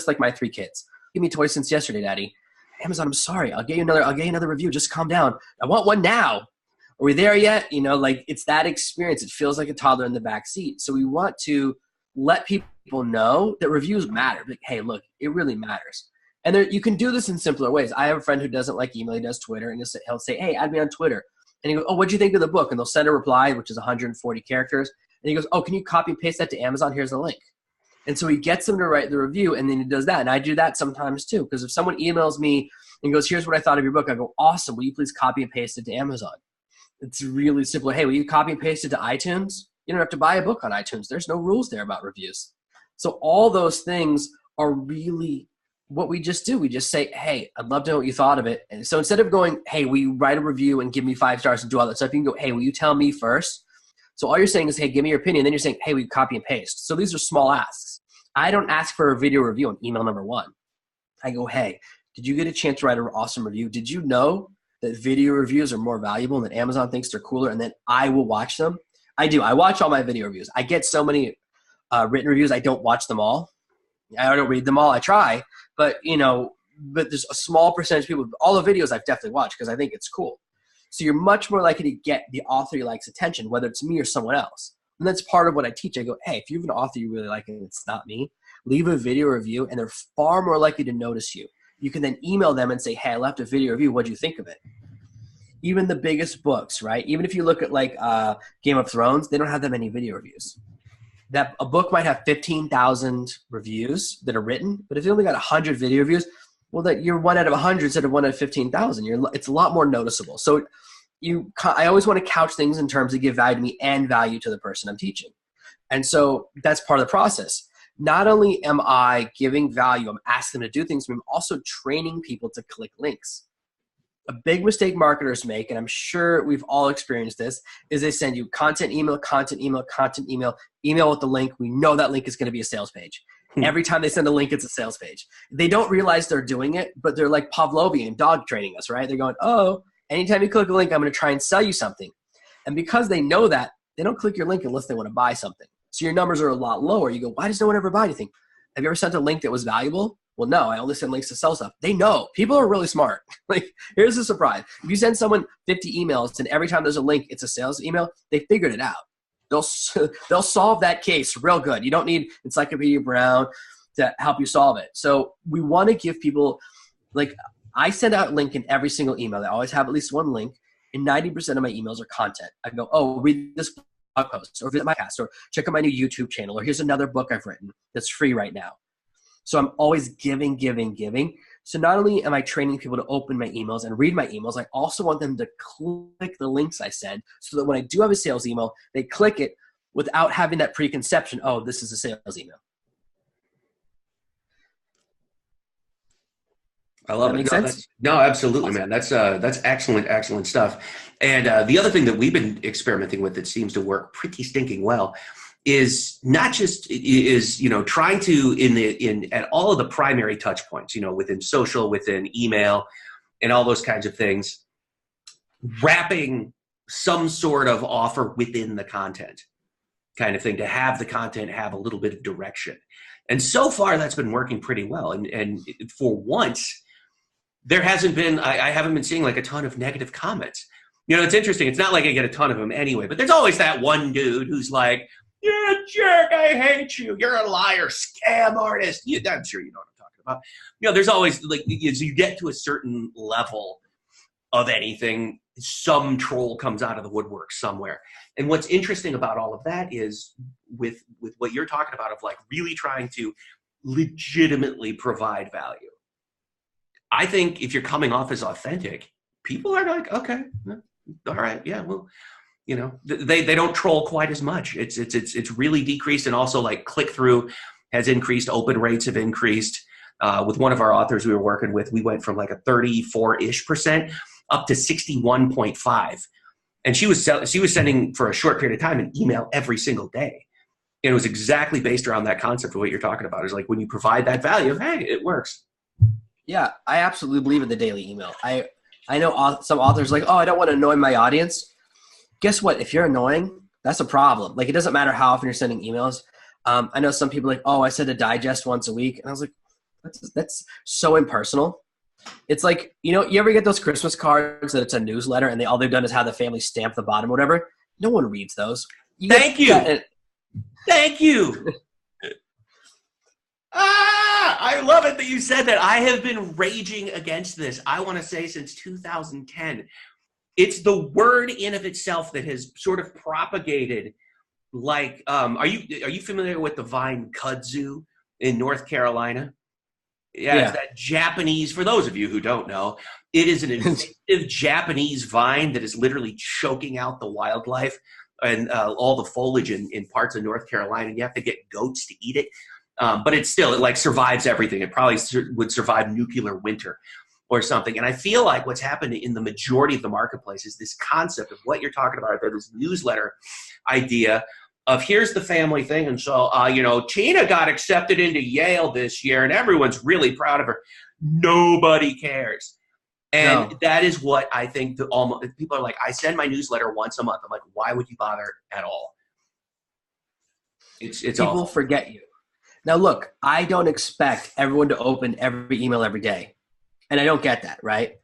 like my 3 kids. Give me toys since yesterday, Daddy. Amazon, I'm sorry. I'll get you another review. Just calm down. I want one now. Are we there yet? It's that experience. It feels like a toddler in the back seat. So we want to let people know that reviews matter. Like, hey, look, it really matters. And you can do this in simpler ways. I have a friend who doesn't like email. He does Twitter, and he'll say, hey, add me on Twitter. And he goes, oh, what'd you think of the book? And they'll send a reply, which is 140 characters. And he goes, oh, can you copy and paste that to Amazon? Here's the link. And so he gets them to write the review, and then he does that. And I do that sometimes too, because if someone emails me and goes, here's what I thought of your book, I go, awesome. Will you please copy and paste it to Amazon? It's really simple. Hey, will you copy and paste it to iTunes? You don't have to buy a book on iTunes. There's no rules there about reviews. So all those things are really what we just do. We just say, hey, I'd love to know what you thought of it. And so instead of going, hey, will you write a review and give me 5 stars and do all that stuff, you can go, hey, will you tell me first? So all you're saying is, hey, give me your opinion. Then you're saying, hey, we copy and paste. So these are small asks. I don't ask for a video review on email number 1. I go, hey, did you get a chance to write an awesome review? Did you know that video reviews are more valuable and that Amazon thinks they're cooler and that I will watch them? I do. I watch all my video reviews. I get so many written reviews. I don't watch them all. I don't read them all. I try, but there's a small percentage of people. All the videos I've definitely watched because I think it's cool. So you're much more likely to get the author you like's attention, whether it's me or someone else. And that's part of what I teach. I go, hey, if you have an author you really like and it's not me, leave a video review and they're far more likely to notice you. You can then email them and say, hey, I left a video review. What'd you think of it? Even the biggest books, right? Even if you look at like Game of Thrones, they don't have that many video reviews. That a book might have 15,000 reviews that are written, but if you only got 100 video reviews, well, that you're 1 out of 100 instead of 1 out of 15,000. It's a lot more noticeable. So I always want to couch things in terms of give value to me and value to the person I'm teaching. And so that's part of the process. Not only am I giving value, I'm asking them to do things, but I'm also training people to click links. A big mistake marketers make, and I'm sure we've all experienced this, is they send you content email, email with the link. We know that link is going to be a sales page. Every time they send a link, it's a sales page. They don't realize they're doing it, but they're like Pavlovian dog training us, right? They're going, oh, anytime you click a link, I'm going to try and sell you something. And because they know that, they don't click your link unless they want to buy something. So your numbers are a lot lower. You go, why does no one ever buy anything? Have you ever sent a link that was valuable? Well, no, I only send links to sell stuff. They know. People are really smart. Like, here's the surprise. If you send someone 50 emails and every time there's a link, it's a sales email, they figured it out. They'll solve that case real good. You don't need Encyclopedia Brown to help you solve it. So we want to give people, like, I send out a link in every single email. I always have at least one link, and 90% of my emails are content. I go, oh, read this blog post, or visit my cast, or check out my new YouTube channel, or here's another book I've written that's free right now. So I'm always giving. So not only am I training people to open my emails and read my emails, I also want them to click the links I send so that when I do have a sales email, they click it without having that preconception, oh, this is a sales email. I love it. Make sense? No, absolutely, man. That's excellent stuff. And the other thing that we've been experimenting with that seems to work pretty stinking well is not just trying to at all of the primary touch points, within social, within email, and all those kinds of things, wrapping some sort of offer within the content kind of thing, to have the content have a little bit of direction. And so far that's been working pretty well. And for once, there hasn't been, I haven't been seeing like a ton of negative comments. It's interesting. It's not like I get a ton of them anyway, but there's always that one dude who's like, you're a jerk, I hate you, you're a liar, scam artist. I'm sure you know what I'm talking about. There's always, like, as you get to a certain level of anything, some troll comes out of the woodwork somewhere. And what's interesting about all of that is with what you're talking about, of like really trying to legitimately provide value. I think if you're coming off as authentic, people are like, okay, all right, yeah, well, they don't troll quite as much. It's really decreased, and also like click through has increased, open rates have increased. With one of our authors we were working with, we went from like a 34-ish% up to 61.5%. And she was sending for a short period of time an email every single day. And it was exactly based around that concept of what you're talking about. It's like when you provide that value, hey, it works. Yeah, I absolutely believe in the daily email. I know some authors like, oh, I don't want to annoy my audience. Guess what? If you're annoying, that's a problem. Like, it doesn't matter how often you're sending emails. I know some people like, oh, I send a digest once a week. And I was like, that's so impersonal. It's like, you ever get those Christmas cards that it's a newsletter and all they've done is have the family stamp the bottom or whatever? No one reads those. Thank you. I love it that you said that. I have been raging against this, I want to say, since 2010. It's the word in of itself that has sort of propagated. Like, are you familiar with the vine kudzu in North Carolina? Yeah, it's that Japanese, for those of you who don't know, it is an invasive Japanese vine that is literally choking out the wildlife and all the foliage in parts of North Carolina. You have to get goats to eat it. But it like survives everything. It probably would survive nuclear winter or something. And I feel like what's happened in the majority of the marketplace is this concept of what you're talking about, this newsletter idea of here's the family thing. And so, Tina got accepted into Yale this year and everyone's really proud of her. Nobody cares. And that is what I think people are like, I send my newsletter once a month. I'm like, why would you bother at all? It's people awful. Forget you. Now, look, I don't expect everyone to open every email every day. And I don't get that, right?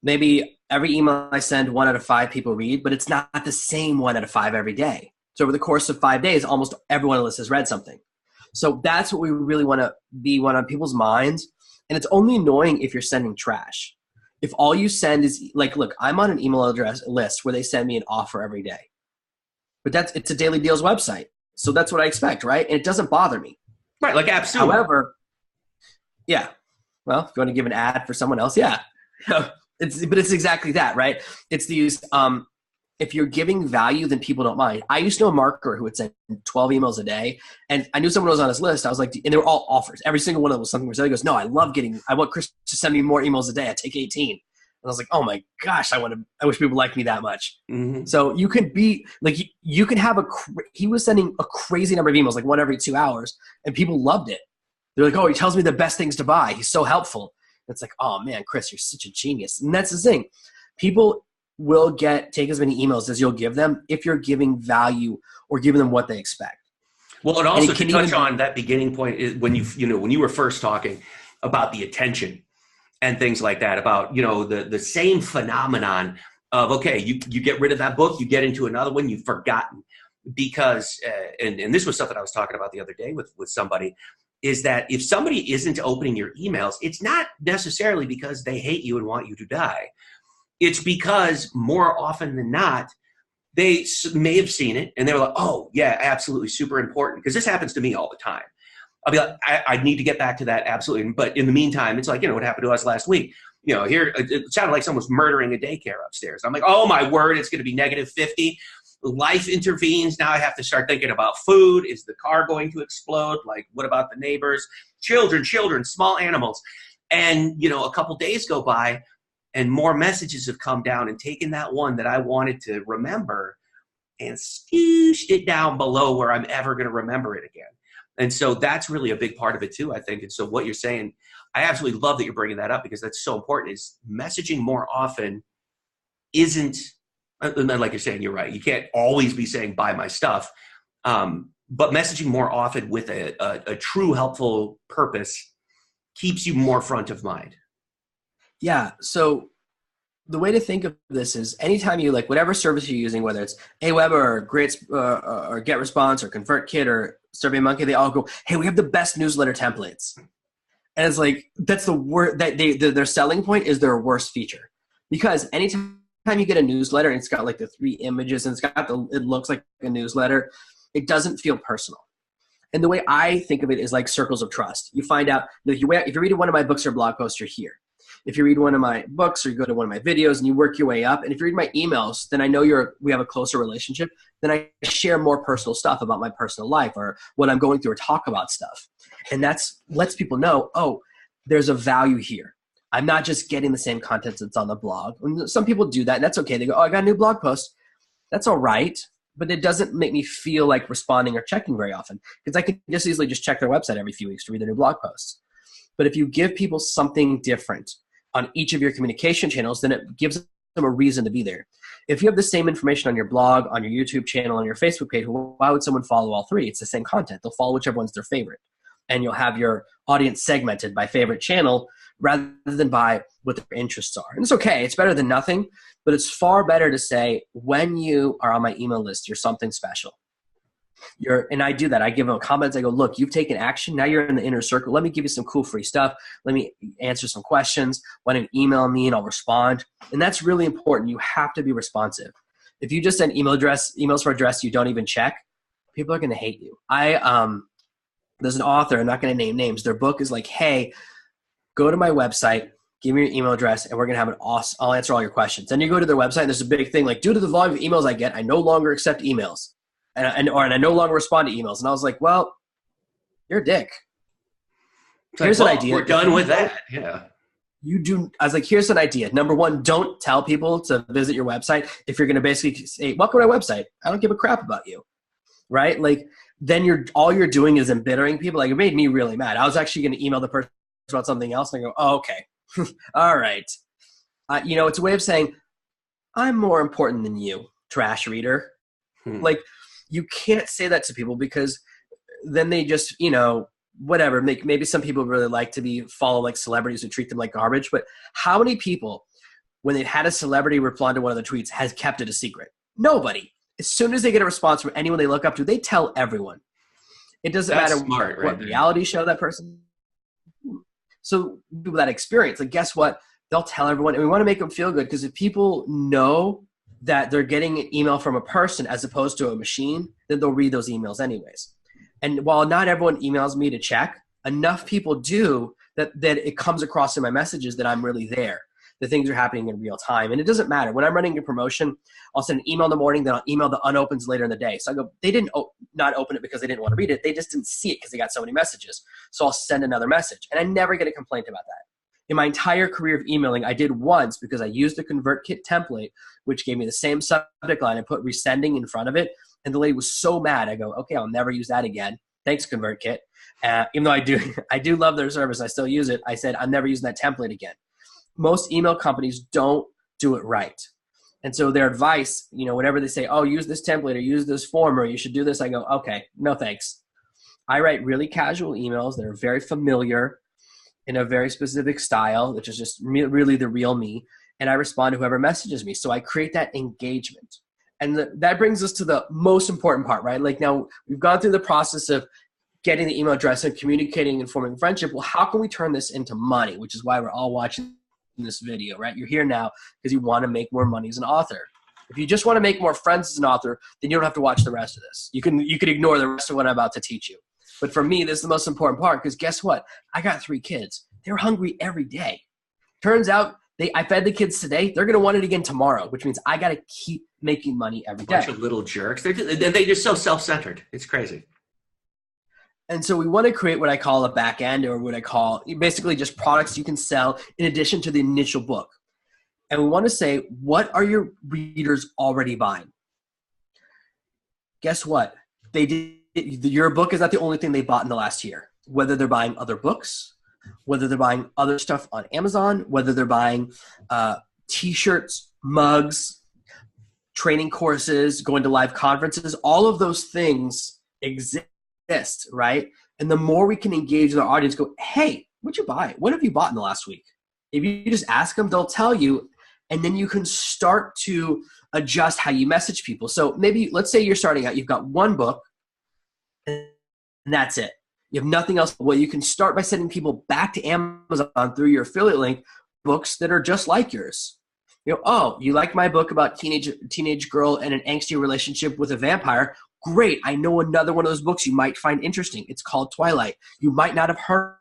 Maybe every email I send, 1 out of 5 people read, but it's not the same 1 out of 5 every day. So over the course of 5 days, almost everyone on the list has read something. So that's what we really want to be one on people's minds. And it's only annoying if you're sending trash. If all you send is like, look, I'm on an email address list where they send me an offer every day. But it's a Daily Deals website. So that's what I expect, right? And it doesn't bother me. Right, like AppSumo. However, yeah. Well, if you want to give an ad for someone else, yeah. But it's exactly that, right? It's these, if you're giving value, then people don't mind. I used to know a marketer who would send 12 emails a day, and I knew someone was on his list. I was like, and they were all offers. Every single one of them was something. He goes, no, I want Chris to send me more emails a day. I take 18. And I was like, oh my gosh, I wish people liked me that much. Mm-hmm. So you could be like, you can have he was sending a crazy number of emails, like 1 every 2 hours, and people loved it. They're like, oh, he tells me the best things to buy. He's so helpful. It's like, oh man, Chris, you're such a genius. And that's the thing. People will take as many emails as you'll give them if you're giving value or giving them what they expect. Well, and also to touch on that beginning point is when you were first talking about the attention and things like that, about, the same phenomenon of, okay, you get rid of that book, you get into another one, you've forgotten. Because, and this was something I was talking about the other day with somebody, is that if somebody isn't opening your emails, it's not necessarily because they hate you and want you to die. It's because more often than not, they may have seen it and they were like, oh, yeah, absolutely, super important. Because this happens to me all the time. I'll be like, I need to get back to that, absolutely. But in the meantime, it's like, what happened to us last week? Here, it sounded like someone was murdering a daycare upstairs. I'm like, oh, my word, it's going to be -50. Life intervenes. Now I have to start thinking about food. Is the car going to explode? Like, what about the neighbors? Children, small animals. And, a couple days go by and more messages have come down and taken that one that I wanted to remember and scooshed it down below where I'm ever going to remember it again. And so that's really a big part of it too, I think. And so what you're saying, I absolutely love that you're bringing that up because that's so important, is messaging more often isn't, like you're saying, you're right. You can't always be saying, buy my stuff. But messaging more often with a true helpful purpose keeps you more front of mind. Yeah. So the way to think of this is anytime you whatever service you're using, whether it's Aweber or or GetResponse or ConvertKit or SurveyMonkey, they all go, hey, we have the best newsletter templates. And it's like, that's the word that their selling point is their worst feature. Because anytime you get a newsletter and it's got the 3 images and it looks like a newsletter, it doesn't feel personal. And the way I think of it is like circles of trust. You find out that if you're reading one of my books or blog posts, you're here. If you read one of my books or you go to one of my videos and you work your way up, and if you read my emails, then I know we have a closer relationship. Then I share more personal stuff about my personal life or what I'm going through or talk about stuff. And that's lets people know, oh, there's a value here. I'm not just getting the same content that's on the blog. And some people do that, and that's okay. They go, oh, I got a new blog post. That's all right. But it doesn't make me feel like responding or checking very often, because I could just easily just check their website every few weeks to read their new blog posts. But if you give people something different on each of your communication channels, then it gives them a reason to be there. If you have the same information on your blog, on your YouTube channel, on your Facebook page, why would someone follow all 3? It's the same content. They'll follow whichever one's their favorite. And you'll have your audience segmented by favorite channel rather than by what their interests are. And it's okay. It's better than nothing, but it's far better to say, when you are on my email list, you're something special. And I do that. I give them comments. I go, look, you've taken action. Now you're in the inner circle. Let me give you some cool free stuff. Let me answer some questions. Why don't you email me and I'll respond? And that's really important. You have to be responsive. If you just send emails for address you don't even check, people are going to hate you. There's an author, I'm not going to name names. Their book is like, hey, go to my website, give me your email address, and we're going to have I'll answer all your questions. Then you go to their website, and there's a big thing like, due to the volume of emails I get, I no longer accept emails. And I no longer respond to emails. And I was like, well, you're a dick. Here's an idea. We're done with that. Yeah. I was like, here's an idea. Number 1, don't tell people to visit your website if you're going to basically say, welcome to my website. I don't give a crap about you. Right? Like, then all you're doing is embittering people. Like, it made me really mad. I was actually going to email the person about something else, and I go, oh, okay. All right. It's a way of saying, I'm more important than you, trash reader. Like, you can't say that to people, because then they just, whatever. Maybe some people really like to follow like celebrities who treat them like garbage. But how many people when they've had a celebrity respond to one of the tweets has kept it a secret? Nobody. As soon as they get a response from anyone they look up to, they tell everyone. It doesn't That's matter smart, right what there. reality show that person. So with that experience, like guess what? They'll tell everyone, and we want to make them feel good, because if people know that they're getting an email from a person as opposed to a machine, then they'll read those emails anyways. And while not everyone emails me to check, enough people do that it comes across in my messages that I'm really there, that things are happening in real time. And it doesn't matter. When I'm running a promotion, I'll send an email in the morning, then I'll email the unopens later in the day. So I go, they didn't not open it because they didn't want to read it. They just didn't see it because they got so many messages. So I'll send another message. And I never get a complaint about that. In my entire career of emailing, I did once because I used the ConvertKit template, which gave me the same subject line. I put resending in front of it. And the lady was so mad. I go, okay, I'll never use that again. Thanks, ConvertKit. Even though I do love their service, I still use it. I said, I'm never using that template again. Most email companies don't do it right. And so their advice, whenever they say, oh, use this template or use this form or you should do this, I go, okay, no thanks. I write really casual emails that are very familiar in a very specific style, which is just really the real me. And I respond to whoever messages me. So I create that engagement. And that brings us to the most important part, right? Like now we've gone through the process of getting the email address and communicating and forming friendship. Well, how can we turn this into money? Which is why we're all watching this video, right? You're here now because you want to make more money as an author. If you just want to make more friends as an author, then you don't have to watch the rest of this. You can ignore the rest of what I'm about to teach you. But for me, this is the most important part, because guess what? I got 3 kids. They're hungry every day. Turns out I fed the kids today. They're going to want it again tomorrow, which means I got to keep making money every day. Bunch of little jerks. They're just so self-centered. It's crazy. And so we want to create what I call a back end, or what I call basically just products you can sell in addition to the initial book. And we want to say, what are your readers already buying? Guess what? Your book is not the only thing they bought in the last year. Whether they're buying other books, whether they're buying other stuff on Amazon, whether they're buying t-shirts, mugs, training courses, going to live conferences, all of those things exist, right? And the more we can engage with our audience, go, hey, what'd you buy? What have you bought in the last week? If you just ask them, they'll tell you, and then you can start to adjust how you message people. So maybe, let's say you're starting out, you've got one book, and that's it. You have nothing else. Well, you can start by sending people back to Amazon through your affiliate link, books that are just like yours. Oh, you like my book about teenage girl and an angsty relationship with a vampire? Great. I know another one of those books you might find interesting. It's called Twilight. You might not have heard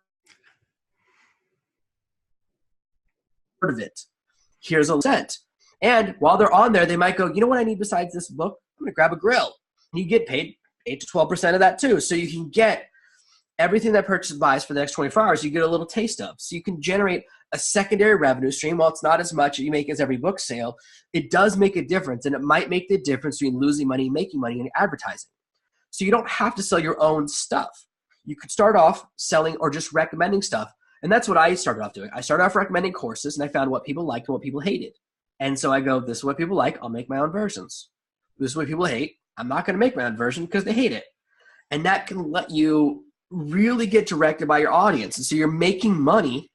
of it. Here's a cent. And while they're on there, they might go, you know what I need besides this book? I'm going to grab a grill. And you get paid 8 to 12% of that too. So you can get everything that purchase buys for the next 24 hours, you get a little taste of. So you can generate a secondary revenue stream. While it's not as much as you make as every book sale, it does make a difference. And it might make the difference between losing money and making money in advertising. So you don't have to sell your own stuff. You could start off selling or just recommending stuff. And that's what I started off doing. I started off recommending courses, and I found what people liked and what people hated. And so I go, this is what people like. I'll make my own versions. This is what people hate. I'm not going to make my own version because they hate it. And that can let you really get directed by your audience. And so you're making money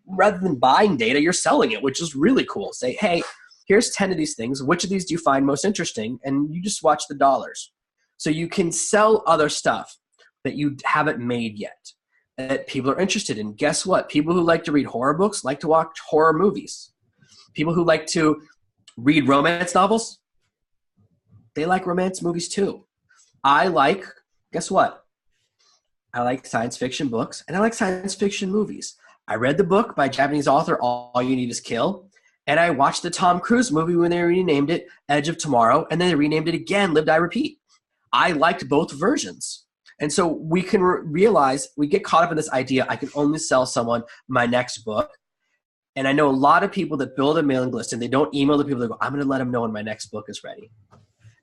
rather than buying data, you're selling it, which is really cool. Say, hey, here's 10 of these things. Which of these do you find most interesting? And you just watch the dollars. So you can sell other stuff that you haven't made yet that people are interested in. Guess what? People who like to read horror books like to watch horror movies. People who like to read romance novels, they like romance movies too. Guess what? I like science fiction books, and I like science fiction movies. I read the book by a Japanese author, All You Need Is Kill, and I watched the Tom Cruise movie when they renamed it Edge of Tomorrow, and then they renamed it again, Live, Die, Repeat. I liked both versions. And so we can realize, we get caught up in this idea, I can only sell someone my next book. And I know a lot of people that build a mailing list, and they don't email the people that go, I'm going to let them know when my next book is ready.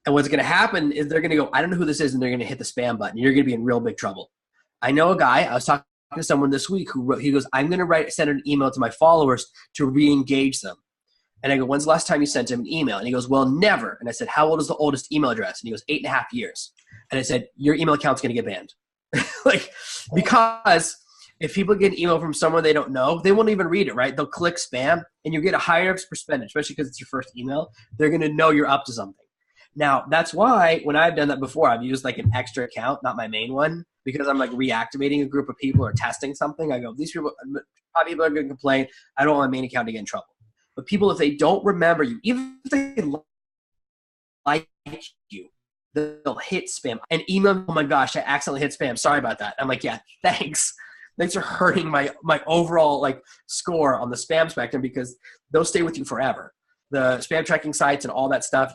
And what's going to happen is they're going to go, I don't know who this is, and they're going to hit the spam button. You're going to be in real big trouble. I know a guy, I was talking to someone this week he goes, I'm going to send an email to my followers to re-engage them. And I go, when's the last time you sent him an email? And he goes, well, never. And I said, how old is the oldest email address? And he goes, 8.5 years. And I said, your email account's going to get banned. Because if people get an email from someone they don't know, they won't even read it, right? They'll click spam and you get a higher percentage, especially because it's your first email. They're going to know you're up to something. Now, that's why when I've done that before, I've used like an extra account, not my main one, because I'm like reactivating a group of people or testing something. I go, these people, probably people are going to complain. I don't want my main account to get in trouble. But people, if they don't remember you, even if they like you, they'll hit spam and email. Oh my gosh, I accidentally hit spam. Sorry about that. I'm like, yeah, thanks. Thanks for hurting my overall like score on the spam spectrum, because they'll stay with you forever. The spam tracking sites and all that stuff.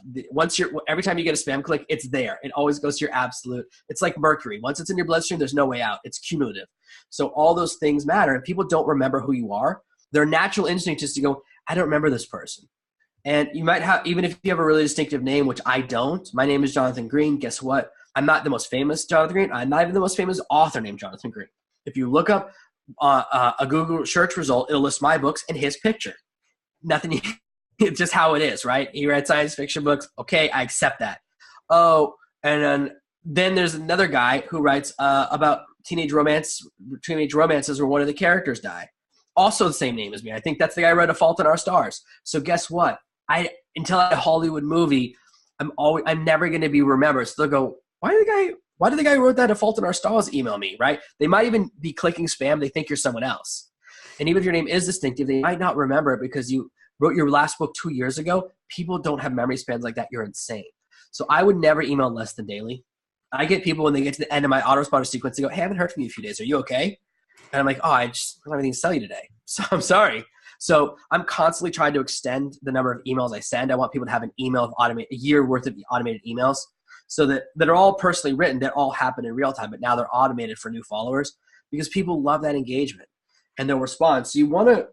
Every time you get a spam click, it's there. It always goes to your absolute. It's like mercury. Once it's in your bloodstream, there's no way out. It's cumulative. So all those things matter. And people don't remember who you are. Their natural instinct is to go, I don't remember this person. And you might have, even if you have a really distinctive name, which I don't. My name is Jonathan Green. Guess what? I'm not the most famous Jonathan Green. I'm not even the most famous author named Jonathan Green. If you look up a Google search result, it'll list my books and his picture. Nothing. It's just how it is, right? He read science fiction books. Okay, I accept that. Oh, and then there's another guy who writes about teenage romances where one of the characters die. Also the same name as me. I think that's the guy who wrote A Fault in Our Stars. So guess what? Until a Hollywood movie, I'm never going to be remembered. So they'll go, why did the guy who wrote that A Fault in Our Stars email me, right? They might even be clicking spam. They think you're someone else. And even if your name is distinctive, they might not remember it because you wrote your last book 2 years ago. People don't have memory spans like that. You're insane. So I would never email less than daily. I get people when they get to the end of my autoresponder sequence, they go, hey, I haven't heard from you in a few days. Are you okay? And I'm like, oh, I don't have anything to tell you today. So I'm sorry. So I'm constantly trying to extend the number of emails I send. I want people to have a year worth of automated emails so that are all personally written, that all happen in real time, but now they're automated for new followers because people love that engagement and they'll respond. So you want to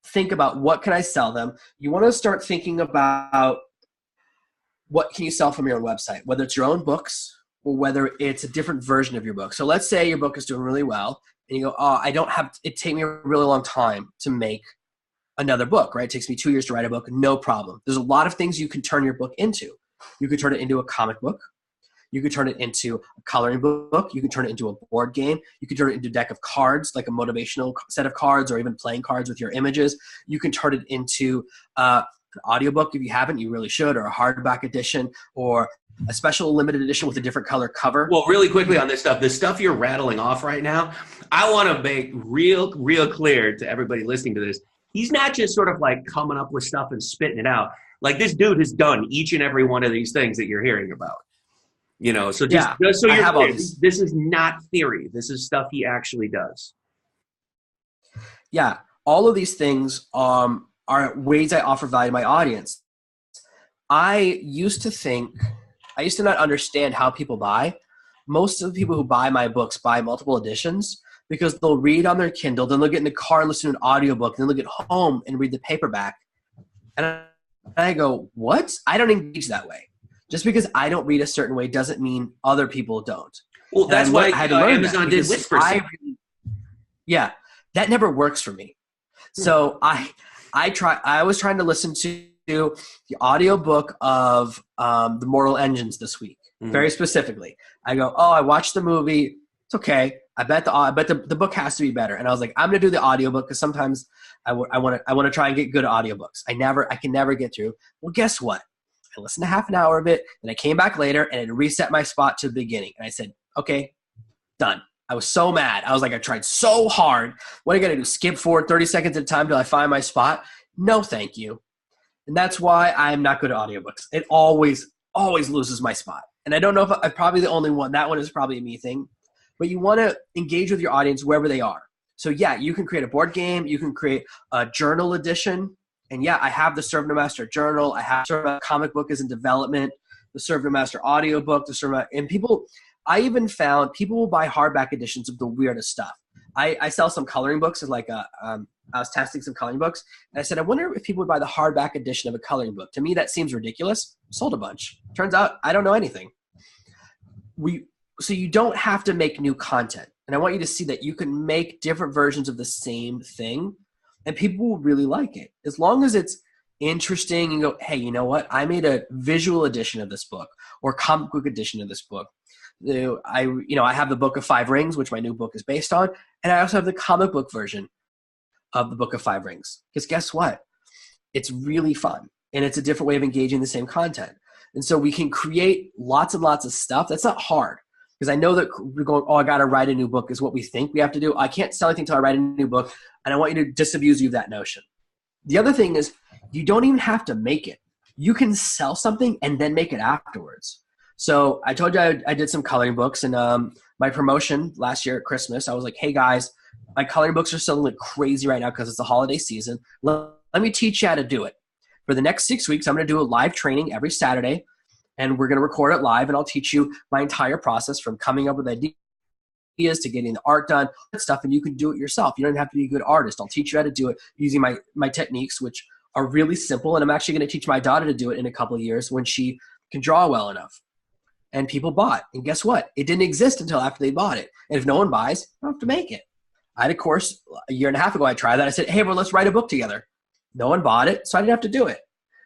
think about what can I sell them. You want to start thinking about what can you sell from your own website, whether it's your own books or whether it's a different version of your book. So let's say your book is doing really well and you go, oh, it take me a really long time to make another book, right? It takes me 2 years to write a book. No problem. There's a lot of things you can turn your book into. You could turn it into a comic book. You could turn it into a coloring book. You could turn it into a board game. You could turn it into a deck of cards, like a motivational set of cards, or even playing cards with your images. You can turn it into an audiobook if you haven't. You really should, or a hardback edition, or a special limited edition with a different color cover. Well, really quickly on this stuff, the stuff you're rattling off right now, I want to make real clear to everybody listening to this. He's not just sort of like coming up with stuff and spitting it out. Like this dude has done each and every one of these things that you're hearing about. You know, so just so you're clear, this is not theory. This is stuff he actually does. Yeah, all of these things are ways I offer value to my audience. I used to not understand how people buy. Most of the people who buy my books buy multiple editions because they'll read on their Kindle, then they'll get in the car and listen to an audiobook, then they'll get home and read the paperback. And I go, what? I don't engage that way. Just because I don't read a certain way doesn't mean other people don't. Well, that's why Amazon did Whisper. Yeah, that never works for me. So I was trying to listen to the audiobook of The Mortal Engines this week, very specifically. I go, oh, I watched the movie. It's okay. I bet the book has to be better. And I was like, I'm going to do the audiobook because sometimes I want to try and get good audiobooks. I can never get through. Well, guess what? I listened to half an hour of it, and I came back later, and it reset my spot to the beginning. And I said, okay, done. I was so mad. I was like, I tried so hard. What are you going to do, skip forward 30 seconds at a time till I find my spot? No, thank you. And that's why I'm not good at audiobooks. It always loses my spot. And I don't know if I'm probably the only one. That one is probably a me thing. But you want to engage with your audience wherever they are. So, yeah, you can create a board game. You can create a journal edition. And yeah, I have the Serve No Master journal. I have a comic book is in development, the Serve No Master audiobook, I even found people will buy hardback editions of the weirdest stuff. I sell some coloring books, I was testing some coloring books, and I said, I wonder if people would buy the hardback edition of a coloring book. To me, that seems ridiculous. Sold a bunch. Turns out I don't know anything. So you don't have to make new content. And I want you to see that you can make different versions of the same thing, and people will really like it. As long as it's interesting and go, hey, you know what? I made a visual edition of this book or comic book edition of this book. I have the Book of Five Rings, which my new book is based on, and I also have the comic book version of the Book of Five Rings. Because guess what? It's really fun, and it's a different way of engaging the same content. And so we can create lots and lots of stuff. That's not hard, because I know that we're going, oh, I got to write a new book is what we think we have to do. I can't sell anything until I write a new book, and I want you to disabuse you of that notion. The other thing is you don't even have to make it. You can sell something and then make it afterwards. So I told you I did some coloring books, and my promotion last year at Christmas, I was like, hey guys, my coloring books are selling like crazy right now because it's the holiday season. Let me teach you how to do it. For the next 6 weeks, I'm going to do a live training every Saturday, and we're going to record it live, and I'll teach you my entire process from coming up with ideas to getting the art done, that stuff, and you can do it yourself. You don't have to be a good artist. I'll teach you how to do it using my techniques, which are really simple, and I'm actually going to teach my daughter to do it in a couple of years when she can draw well enough. And people bought. And guess what? It didn't exist until after they bought it. And if no one buys, you don't have to make it. I had a course a year and a half ago. I tried that. I said, hey, well, let's write a book together. No one bought it, so I didn't have to do it.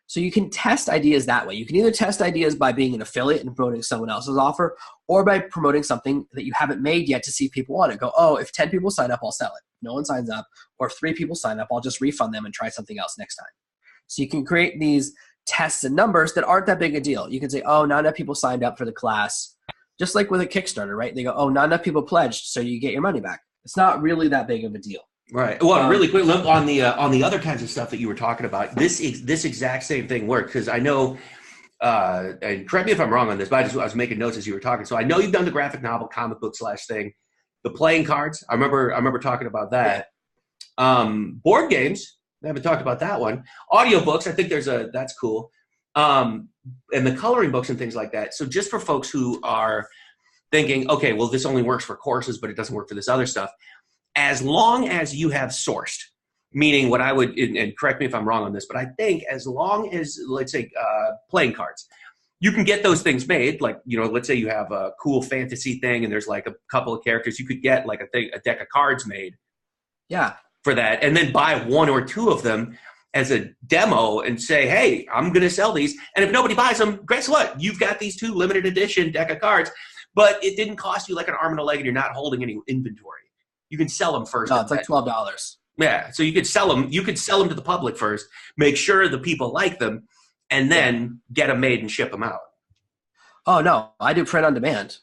So you can test ideas that way. You can either test ideas by being an affiliate and promoting someone else's offer, or by promoting something that you haven't made yet to see if people want it. Go, oh, if 10 people sign up, I'll sell it. If no one signs up, or if 3 people sign up, I'll just refund them and try something else next time. So you can create these tests and numbers that aren't that big a deal. You can say, oh, not enough people signed up for the class. Just like with a Kickstarter, right? They go, oh, not enough people pledged, so you get your money back. It's not really that big of a deal. Right. Well, really quick, look on the other kinds of stuff that you were talking about. This exact same thing worked, because I know, and correct me if I'm wrong on this, but I was making notes as you were talking. So I know you've done the graphic novel, comic book / thing, the playing cards. I remember talking about that. Board games. I haven't talked about that one. Audiobooks. I think that's cool. And the coloring books and things like that. So just for folks who are thinking, okay, well, this only works for courses, but it doesn't work for this other stuff. As long as you have sourced, meaning what I would, and correct me if I'm wrong on this, but I think as long as, let's say, playing cards, you can get those things made. Like, let's say you have a cool fantasy thing and there's like a couple of characters, you could get like a deck of cards made. Yeah. For that, and then buy 1 or 2 of them as a demo and say, hey, I'm going to sell these. And if nobody buys them, guess what? You've got these 2 limited edition deck of cards, but it didn't cost you like an arm and a leg and you're not holding any inventory. You can sell them first. No, it's like $12. Yeah. So you could sell them. You could sell them to the public first, make sure the people like them, and then get them made and ship them out. Oh, no. I do print on demand.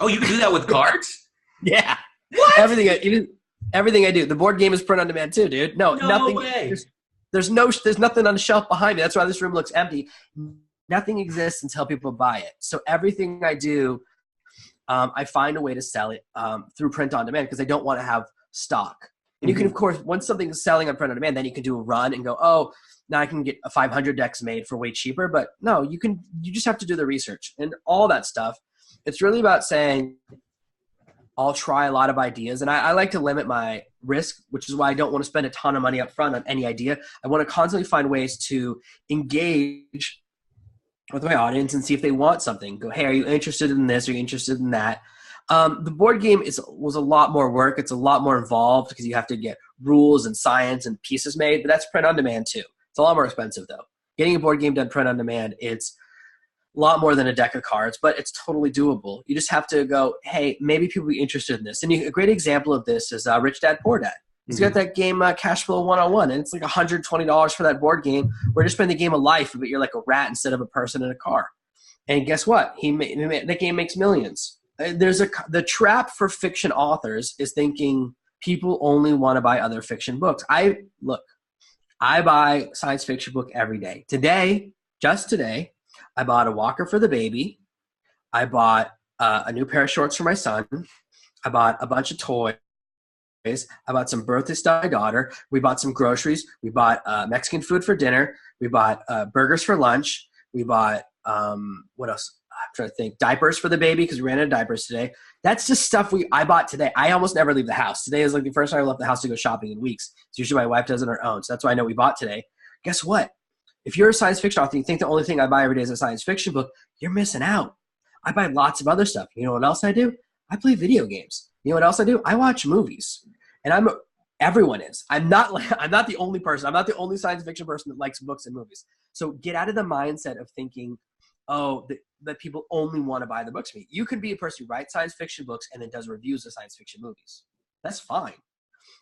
Oh, you can do that with cards? Yeah. What? Everything I do. The board game is print on demand too, dude. No nothing. Way. There's nothing on the shelf behind me. That's why this room looks empty. Nothing exists until people buy it. So everything I do, I find a way to sell it through print on demand, because I don't want to have stock. And you can, of course, once something is selling on print on demand, then you can do a run and go, oh, now I can get a 500 decks made for way cheaper. But no, you just have to do the research and all that stuff. It's really about saying, I'll try a lot of ideas, and I like to limit my risk, which is why I don't want to spend a ton of money up front on any idea. I want to constantly find ways to engage with my audience and see if they want something. Go, hey, are you interested in this? Are you interested in that? The board game was a lot more work. It's a lot more involved because you have to get rules and science and pieces made, but that's print on demand too. It's a lot more expensive though. Getting a board game done print on demand, it's a lot more than a deck of cards, but it's totally doable. You just have to go, hey, maybe people will be interested in this. And a great example of this is Rich Dad Poor Dad. He's got that game Cash Flow 101, and it's like $120 for that board game. We're just playing the game of life, but you're like a rat instead of a person in a car. And guess what? That game makes millions. The trap for fiction authors is thinking people only want to buy other fiction books. I buy science fiction book every day. Just today, I bought a walker for the baby. I bought a new pair of shorts for my son. I bought a bunch of toys. I bought some birthday stuff for my daughter. We bought some groceries. We bought Mexican food for dinner. We bought burgers for lunch. We bought, what else? I'm trying to think. Diapers for the baby because we ran out of diapers today. That's just stuff I bought today. I almost never leave the house. Today is like the first time I left the house to go shopping in weeks. It's usually my wife does it on her own. So that's why I know we bought today. Guess what? If you're a science fiction author and you think the only thing I buy every day is a science fiction book, you're missing out. I buy lots of other stuff. You know what else I do? I play video games. You know what else I do? I watch movies. And everyone is. I'm not the only person. I'm not the only science fiction person that likes books and movies. So get out of the mindset of thinking, oh, that people only want to buy the books from you. You can be a person who writes science fiction books and then does reviews of science fiction movies. That's fine.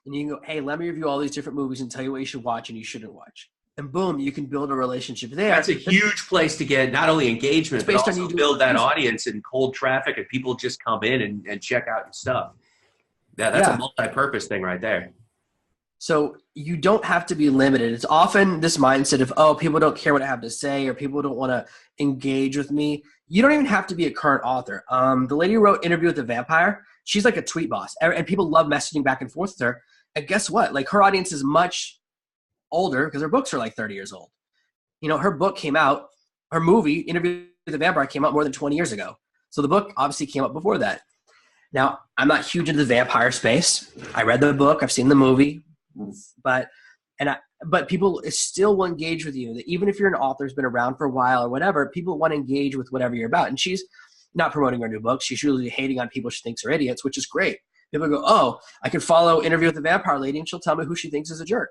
And you can go, hey, let me review all these different movies and tell you what you should watch and you shouldn't watch. And boom, you can build a relationship there. That's a huge place to get not only engagement, but also build that audience and cold traffic, and people just come in and check out your stuff. Yeah, that's a multi-purpose thing right there. So you don't have to be limited. It's often this mindset of, oh, people don't care what I have to say, or people don't want to engage with me. You don't even have to be a current author. The lady who wrote Interview with the Vampire, she's like a tweet boss, and people love messaging back and forth with her. And guess what? Like, her audience is much older because her books are like 30 years old. You know, her book came out, her movie, Interview with the Vampire, came out more than 20 years ago. So the book obviously came out before that. Now, I'm not huge into the vampire space. I read the book, I've seen the movie. But people still will engage with you. Even if you're an author who's been around for a while or whatever, people want to engage with whatever you're about. And she's not promoting her new book. She's really hating on people she thinks are idiots, which is great. People go, oh, I can follow Interview with the Vampire Lady and she'll tell me who she thinks is a jerk.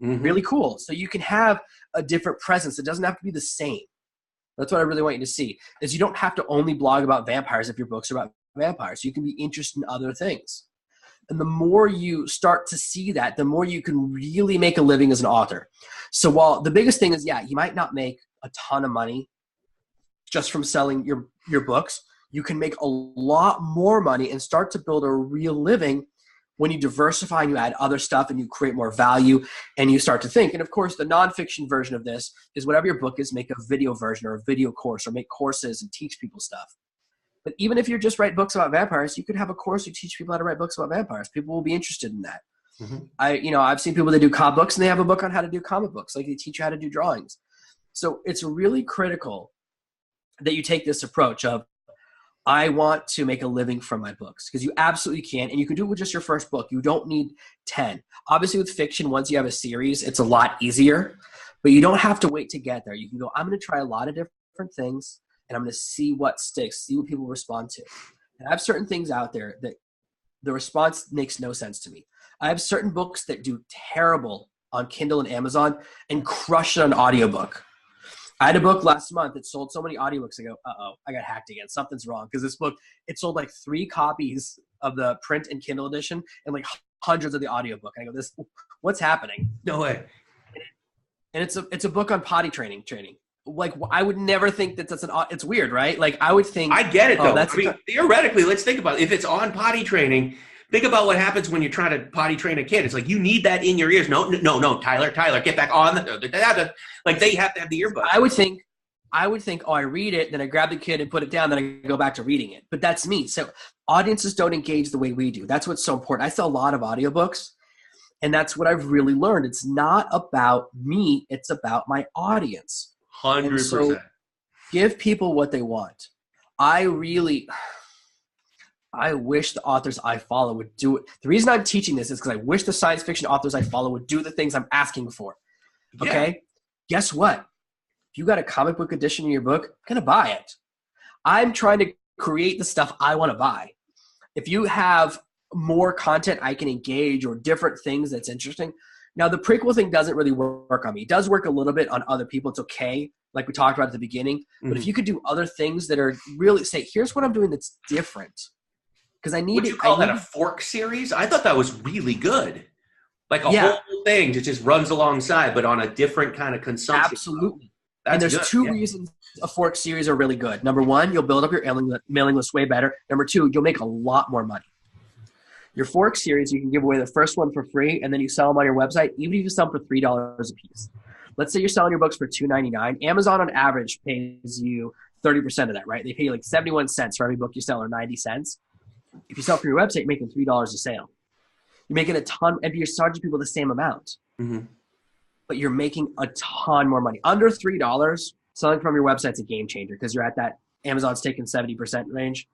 Mm-hmm. Really cool. So you can have a different presence. It doesn't have to be the same. That's what I really want you to see, is you don't have to only blog about vampires if your books are about vampires. You can be interested in other things. And the more you start to see that, the more you can really make a living as an author. So while the biggest thing is, you might not make a ton of money just from selling your books, you can make a lot more money and start to build a real living when you diversify and you add other stuff and you create more value and you start to think. And of course, the nonfiction version of this is whatever your book is, make a video version or a video course or make courses and teach people stuff. But even if you just write books about vampires, you could have a course you teach people how to write books about vampires. People will be interested in that. Mm-hmm. I've seen people that do comic books and they have a book on how to do comic books. Like, they teach you how to do drawings. So it's really critical that you take this approach of, I want to make a living from my books, because you absolutely can. And you can do it with just your first book. You don't need 10. Obviously with fiction, once you have a series, it's a lot easier, but you don't have to wait to get there. You can go, I'm going to try a lot of different things. And I'm going to see what sticks, see what people respond to. And I have certain things out there that the response makes no sense to me. I have certain books that do terrible on Kindle and Amazon and crush it on audiobook. I had a book last month that sold so many audiobooks. I go, uh-oh, I got hacked again. Something's wrong. Because this book, it sold like 3 copies of the print and Kindle edition and like hundreds of the audiobook. And I go, what's happening? No way. And it's a book on potty training. Like, I would never think that it's weird, right? Like, I would think. I get it, though. Theoretically, let's think about it. If it's on potty training, think about what happens when you're trying to potty train a kid. It's like, you need that in your ears. No, Tyler, get back on. Like, they have to have the earbuds. I would think, oh, I read it, then I grab the kid and put it down, then I go back to reading it. But that's me. So audiences don't engage the way we do. That's what's so important. I sell a lot of audiobooks, and that's what I've really learned. It's not about me. It's about my audience. 100%. So give people what they want. I wish the authors I follow would do it. The reason I'm teaching this is because I wish the science fiction authors I follow would do the things I'm asking for. Okay? Yeah. Guess what? If you got a comic book edition in your book, I'm going to buy it. I'm trying to create the stuff I want to buy. If you have more content I can engage or different things that's interesting. Now, the prequel thing doesn't really work on me. It does work a little bit on other people. It's okay, like we talked about at the beginning. Mm-hmm. But if you could do other things that are really, say, here's what I'm doing that's different. Because I need Would you call that a fork series? I thought that was really good. Like a whole thing that just runs alongside, but on a different kind of consumption. Absolutely. And there's two reasons a fork series are really good. Number one, you'll build up your mailing list way better. Number two, you'll make a lot more money. Your fork series, you can give away the first one for free, and then you sell them on your website, even if you sell them for $3 a piece. Let's say you're selling your books for $2.99. Amazon on average pays you 30% of that, right? They pay you like 71 cents for every book you sell, or 90 cents. If you sell from your website, you're making $3 a sale. You're making a ton, and you're charging people the same amount. Mm-hmm. But you're making a ton more money. Under $3, selling from your website's a game changer because you're at that Amazon's taking 70% range.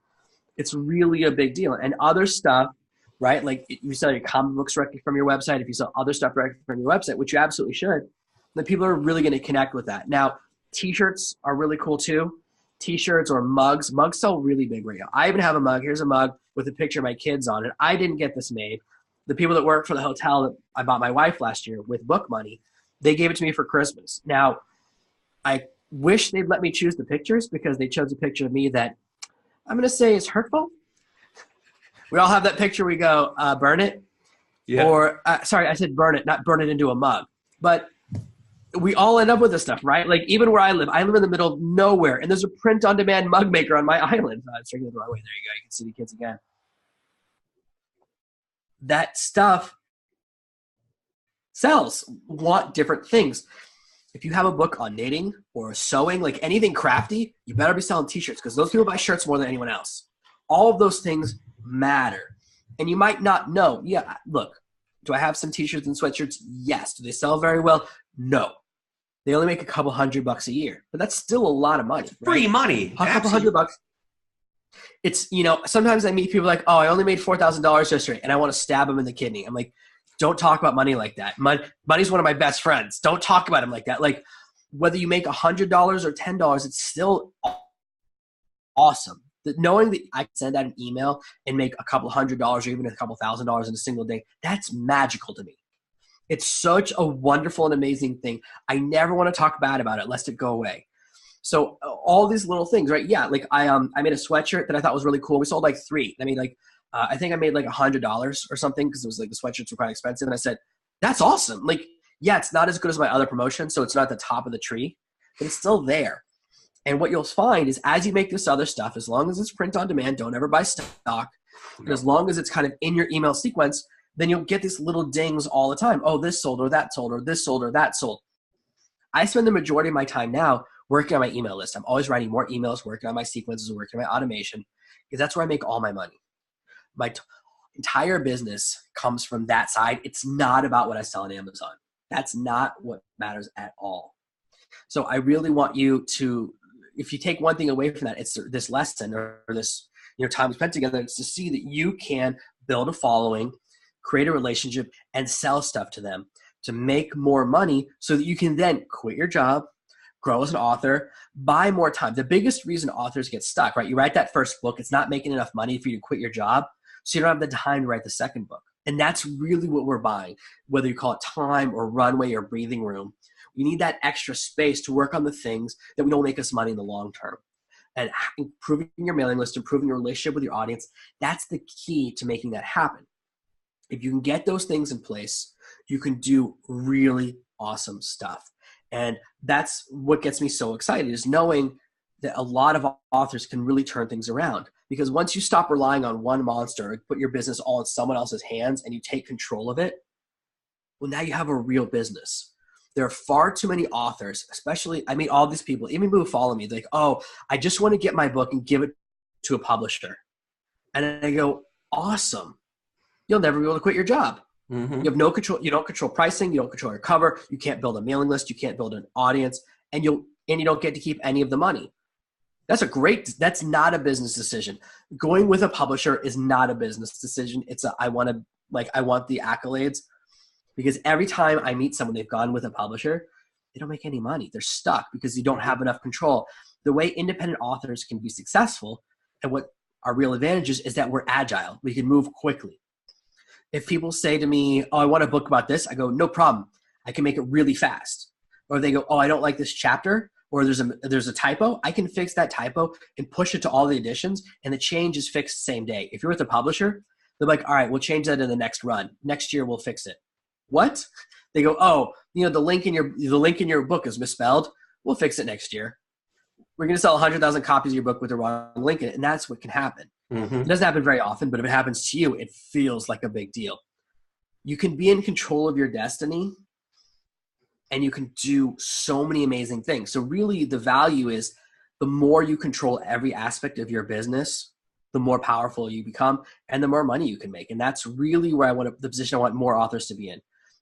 It's really a big deal. And other stuff, right? Like if you sell your comic books directly from your website, if you sell other stuff directly from your website, which you absolutely should, then people are really going to connect with that. Now, t-shirts are really cool too. T-shirts or mugs. Mugs sell really big right now. I even have a mug. Here's a mug with a picture of my kids on it. I didn't get this made. The people that work for the hotel that I bought my wife last year with book money, they gave it to me for Christmas. Now, I wish they'd let me choose the pictures because they chose a picture of me that I'm going to say is hurtful. We all have that picture. We go, burn it. Yeah. Or, sorry, I said burn it, not burn it into a mug. But we all end up with this stuff, right? Like even where I live in the middle of nowhere, and there's a print-on-demand mug maker on my island. I'm circling the wrong way. There you go. You can see the kids again. That stuff sells. Want different things. If you have a book on knitting or sewing, like anything crafty, you better be selling t-shirts because those people buy shirts more than anyone else. All of those things matter. And you might not know. Yeah, look, do I have some t-shirts and sweatshirts? Yes. Do they sell very well? No. They only make a couple $100 a year, but that's still a lot of money. Right? Free money. A couple $100. It's, sometimes I meet people like, oh, I only made $4,000 yesterday, and I want to stab them in the kidney. I'm like, don't talk about money like that. Money's one of my best friends. Don't talk about him like that. Like, whether you make $100 or $10, it's still awesome. Knowing that I can send out an email and make a couple $100 or even a couple $1,000 in a single day, that's magical to me. It's such a wonderful and amazing thing. I never want to talk bad about it, lest it go away. So all these little things, right? Yeah, like I made a sweatshirt that I thought was really cool. We sold like 3. I mean, like I think I made like $100 or something because it was like the sweatshirts were quite expensive. And I said, that's awesome. Like, yeah, it's not as good as my other promotion, so it's not at the top of the tree, but it's still there. And what you'll find is as you make this other stuff, as long as it's print on demand, don't ever buy stock. And as long as it's kind of in your email sequence, then you'll get these little dings all the time. Oh, this sold or that sold or this sold or that sold. I spend the majority of my time now working on my email list. I'm always writing more emails, working on my sequences, working on my automation, because that's where I make all my money. My entire business comes from that side. It's not about what I sell on Amazon. That's not what matters at all. So I really want you to, if you take one thing away from that, it's this lesson or this time spent together. It's to see that you can build a following, create a relationship, and sell stuff to them to make more money so that you can then quit your job, grow as an author, buy more time. The biggest reason authors get stuck, right? You write that first book, it's not making enough money for you to quit your job, so you don't have the time to write the second book. And that's really what we're buying, whether you call it time or runway or breathing room. You need that extra space to work on the things that will make us money in the long term. And improving your mailing list, improving your relationship with your audience, that's the key to making that happen. If you can get those things in place, you can do really awesome stuff. And that's what gets me so excited, is knowing that a lot of authors can really turn things around. Because once you stop relying on one monster and put your business all in someone else's hands and you take control of it, well, now you have a real business. There are far too many authors, especially, I mean, all these people, even people who follow me, they're like, oh, I just want to get my book and give it to a publisher. And I go, awesome. You'll never be able to quit your job. Mm-hmm. You have no control. You don't control pricing. You don't control your cover. You can't build a mailing list. You can't build an audience, and you don't get to keep any of the money. That's not a business decision. Going with a publisher is not a business decision. I want the accolades, because every time I meet someone, they've gone with a publisher, they don't make any money. They're stuck because you don't have enough control. The way independent authors can be successful, and what our real advantage is that we're agile. We can move quickly. If people say to me, oh, I want a book about this, I go, no problem. I can make it really fast. Or they go, oh, I don't like this chapter, or there's a typo. I can fix that typo and push it to all the editions, and the change is fixed same day. If you're with a publisher, they're like, all right, we'll change that in the next run. Next year, we'll fix it. What? They go, oh, the link in your book is misspelled. We'll fix it next year. We're going to sell 100,000 copies of your book with the wrong link in it, and that's what can happen. Mm-hmm. It doesn't happen very often, but if it happens to you, it feels like a big deal. You can be in control of your destiny, and you can do so many amazing things. So really the value is the more you control every aspect of your business, the more powerful you become and the more money you can make. And that's really where the position I want more authors to be in.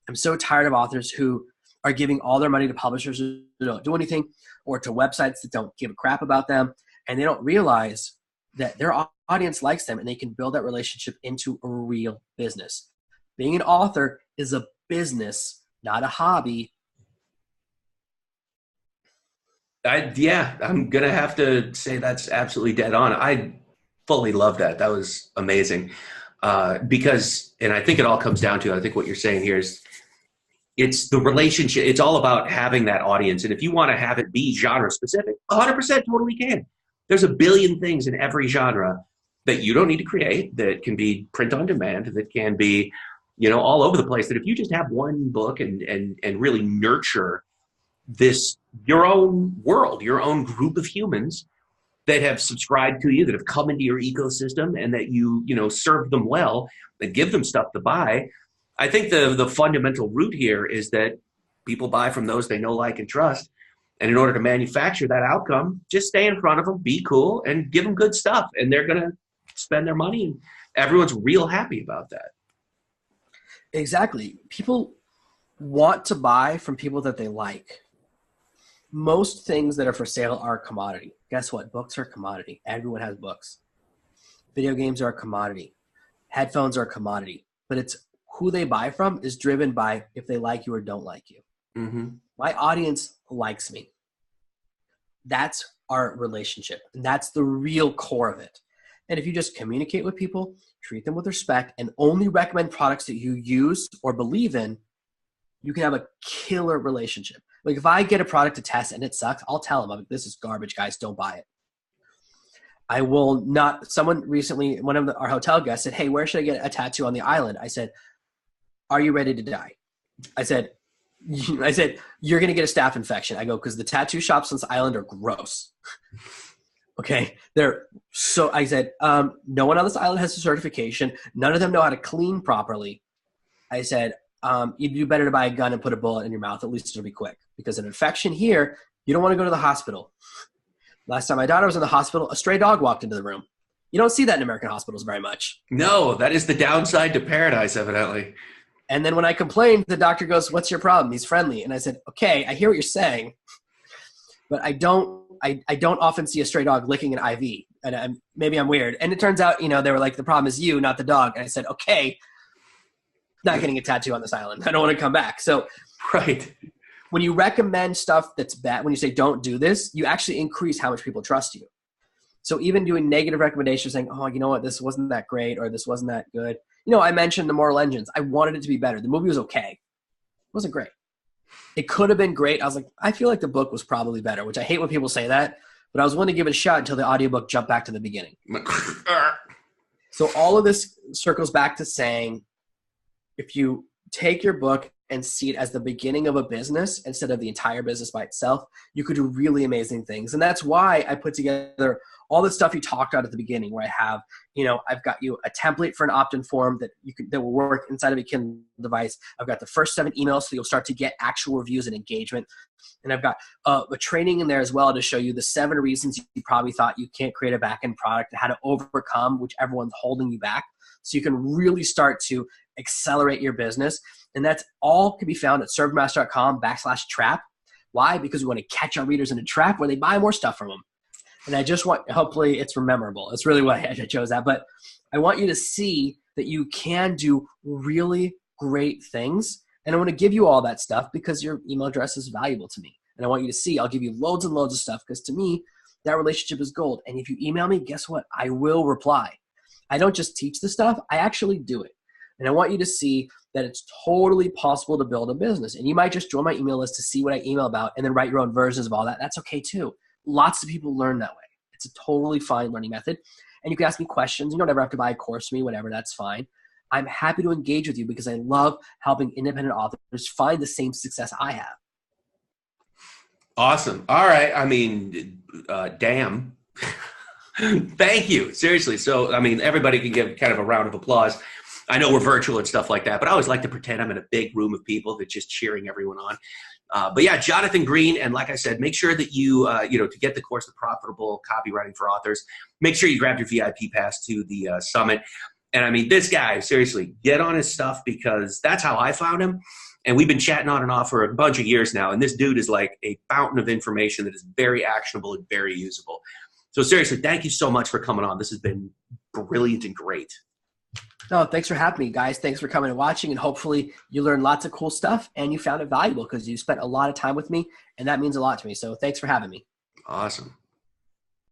I'm so tired of authors who are giving all their money to publishers who don't do anything, or to websites that don't give a crap about them. And they don't realize that their audience likes them, and they can build that relationship into a real business. Being an author is a business, not a hobby. I'm going to have to say that's absolutely dead on. I fully love that. That was amazing. Because, and I think it all comes down to, I think what you're saying here is it's the relationship. It's all about having that audience. And if you want to have it be genre specific, 100% totally can. There's a billion things in every genre that you don't need to create, that can be print on demand, that can be, all over the place. That if you just have one book and really nurture this, your own world, your own group of humans that have subscribed to you, that have come into your ecosystem, and that serve them well, and give them stuff to buy. I think the fundamental root here is that people buy from those they know, like, and trust. And in order to manufacture that outcome, just stay in front of them, be cool, and give them good stuff. And they're going to spend their money, and everyone's real happy about that. Exactly. People want to buy from people that they like. Most things that are for sale are a commodity. Guess what? Books are a commodity. Everyone has books. Video games are a commodity. Headphones are a commodity. But it's who they buy from is driven by if they like you or don't like you. Mm-hmm. My audience likes me. That's our relationship. And that's the real core of it. And if you just communicate with people, treat them with respect, and only recommend products that you use or believe in, you can have a killer relationship. Like if I get a product to test and it sucks, I'll tell them, this is garbage, guys, don't buy it. I will not. Someone recently, one of our hotel guests said, hey, where should I get a tattoo on the island? I said, are you ready to die? I said, you're going to get a staph infection. I go, because the tattoo shops on this island are gross. Okay. I said, no one on this island has a certification. None of them know how to clean properly. I said, you'd do better to buy a gun and put a bullet in your mouth. At least it'll be quick, because an infection here, you don't want to go to the hospital. Last time my daughter was in the hospital, a stray dog walked into the room. You don't see that in American hospitals very much. No, that is the downside to paradise, evidently. And then when I complained, the doctor goes, what's your problem? He's friendly. And I said, okay, I hear what you're saying, but I don't often see a stray dog licking an IV. And maybe I'm weird. And it turns out, they were like, the problem is you, not the dog. And I said, okay, not getting a tattoo on this island. I don't want to come back. So right. When you recommend stuff that's bad, when you say don't do this, you actually increase how much people trust you. So even doing negative recommendations, saying, oh, you know what, this wasn't that great, or this wasn't that good. I mentioned The Moral Engines. I wanted it to be better. The movie was okay. It wasn't great. It could have been great. I was like, I feel like the book was probably better, which I hate when people say that, but I was willing to give it a shot until the audiobook jumped back to the beginning. So all of this circles back to saying, if you take your book and see it as the beginning of a business instead of the entire business by itself, you could do really amazing things. And that's why I put together all the stuff you talked about at the beginning, where I have, I've got you a template for an opt-in form that will work inside of a Kindle device. I've got the first 7 emails, so you'll start to get actual reviews and engagement. And I've got a training in there as well to show you the 7 reasons you probably thought you can't create a back-end product, and how to overcome whichever one's holding you back, so you can really start to accelerate your business. And that's all can be found at servemaster.com/trap. Why? Because we want to catch our readers in a trap where they buy more stuff from them. And I just want, hopefully it's memorable. That's really why I chose that. But I want you to see that you can do really great things. And I want to give you all that stuff because your email address is valuable to me. And I want you to see, I'll give you loads and loads of stuff, because to me, that relationship is gold. And if you email me, guess what? I will reply. I don't just teach the stuff, I actually do it. And I want you to see that it's totally possible to build a business. And you might just join my email list to see what I email about and then write your own versions of all that. That's okay too. Lots of people learn that way. It's a totally fine learning method. And you can ask me questions. You don't ever have to buy a course from me, whatever, that's fine. I'm happy to engage with you because I love helping independent authors find the same success I have. Awesome. All right. I mean, damn. Thank you. Seriously. So, I mean, everybody can give kind of a round of applause. I know we're virtual and stuff like that, but I always like to pretend I'm in a big room of people that's just cheering everyone on. But yeah, Jonathan Green. And like I said, make sure that you, to get the course, The Profitable Copywriting for Authors, make sure you grab your VIP pass to the summit. And I mean, this guy, seriously, get on his stuff, because that's how I found him. And we've been chatting on and off for a bunch of years now. And this dude is like a fountain of information that is very actionable and very usable. So seriously, thank you so much for coming on. This has been brilliant and great. No, thanks for having me, guys. Thanks for coming and watching. And hopefully you learned lots of cool stuff and you found it valuable, because you spent a lot of time with me, and that means a lot to me. So thanks for having me. Awesome.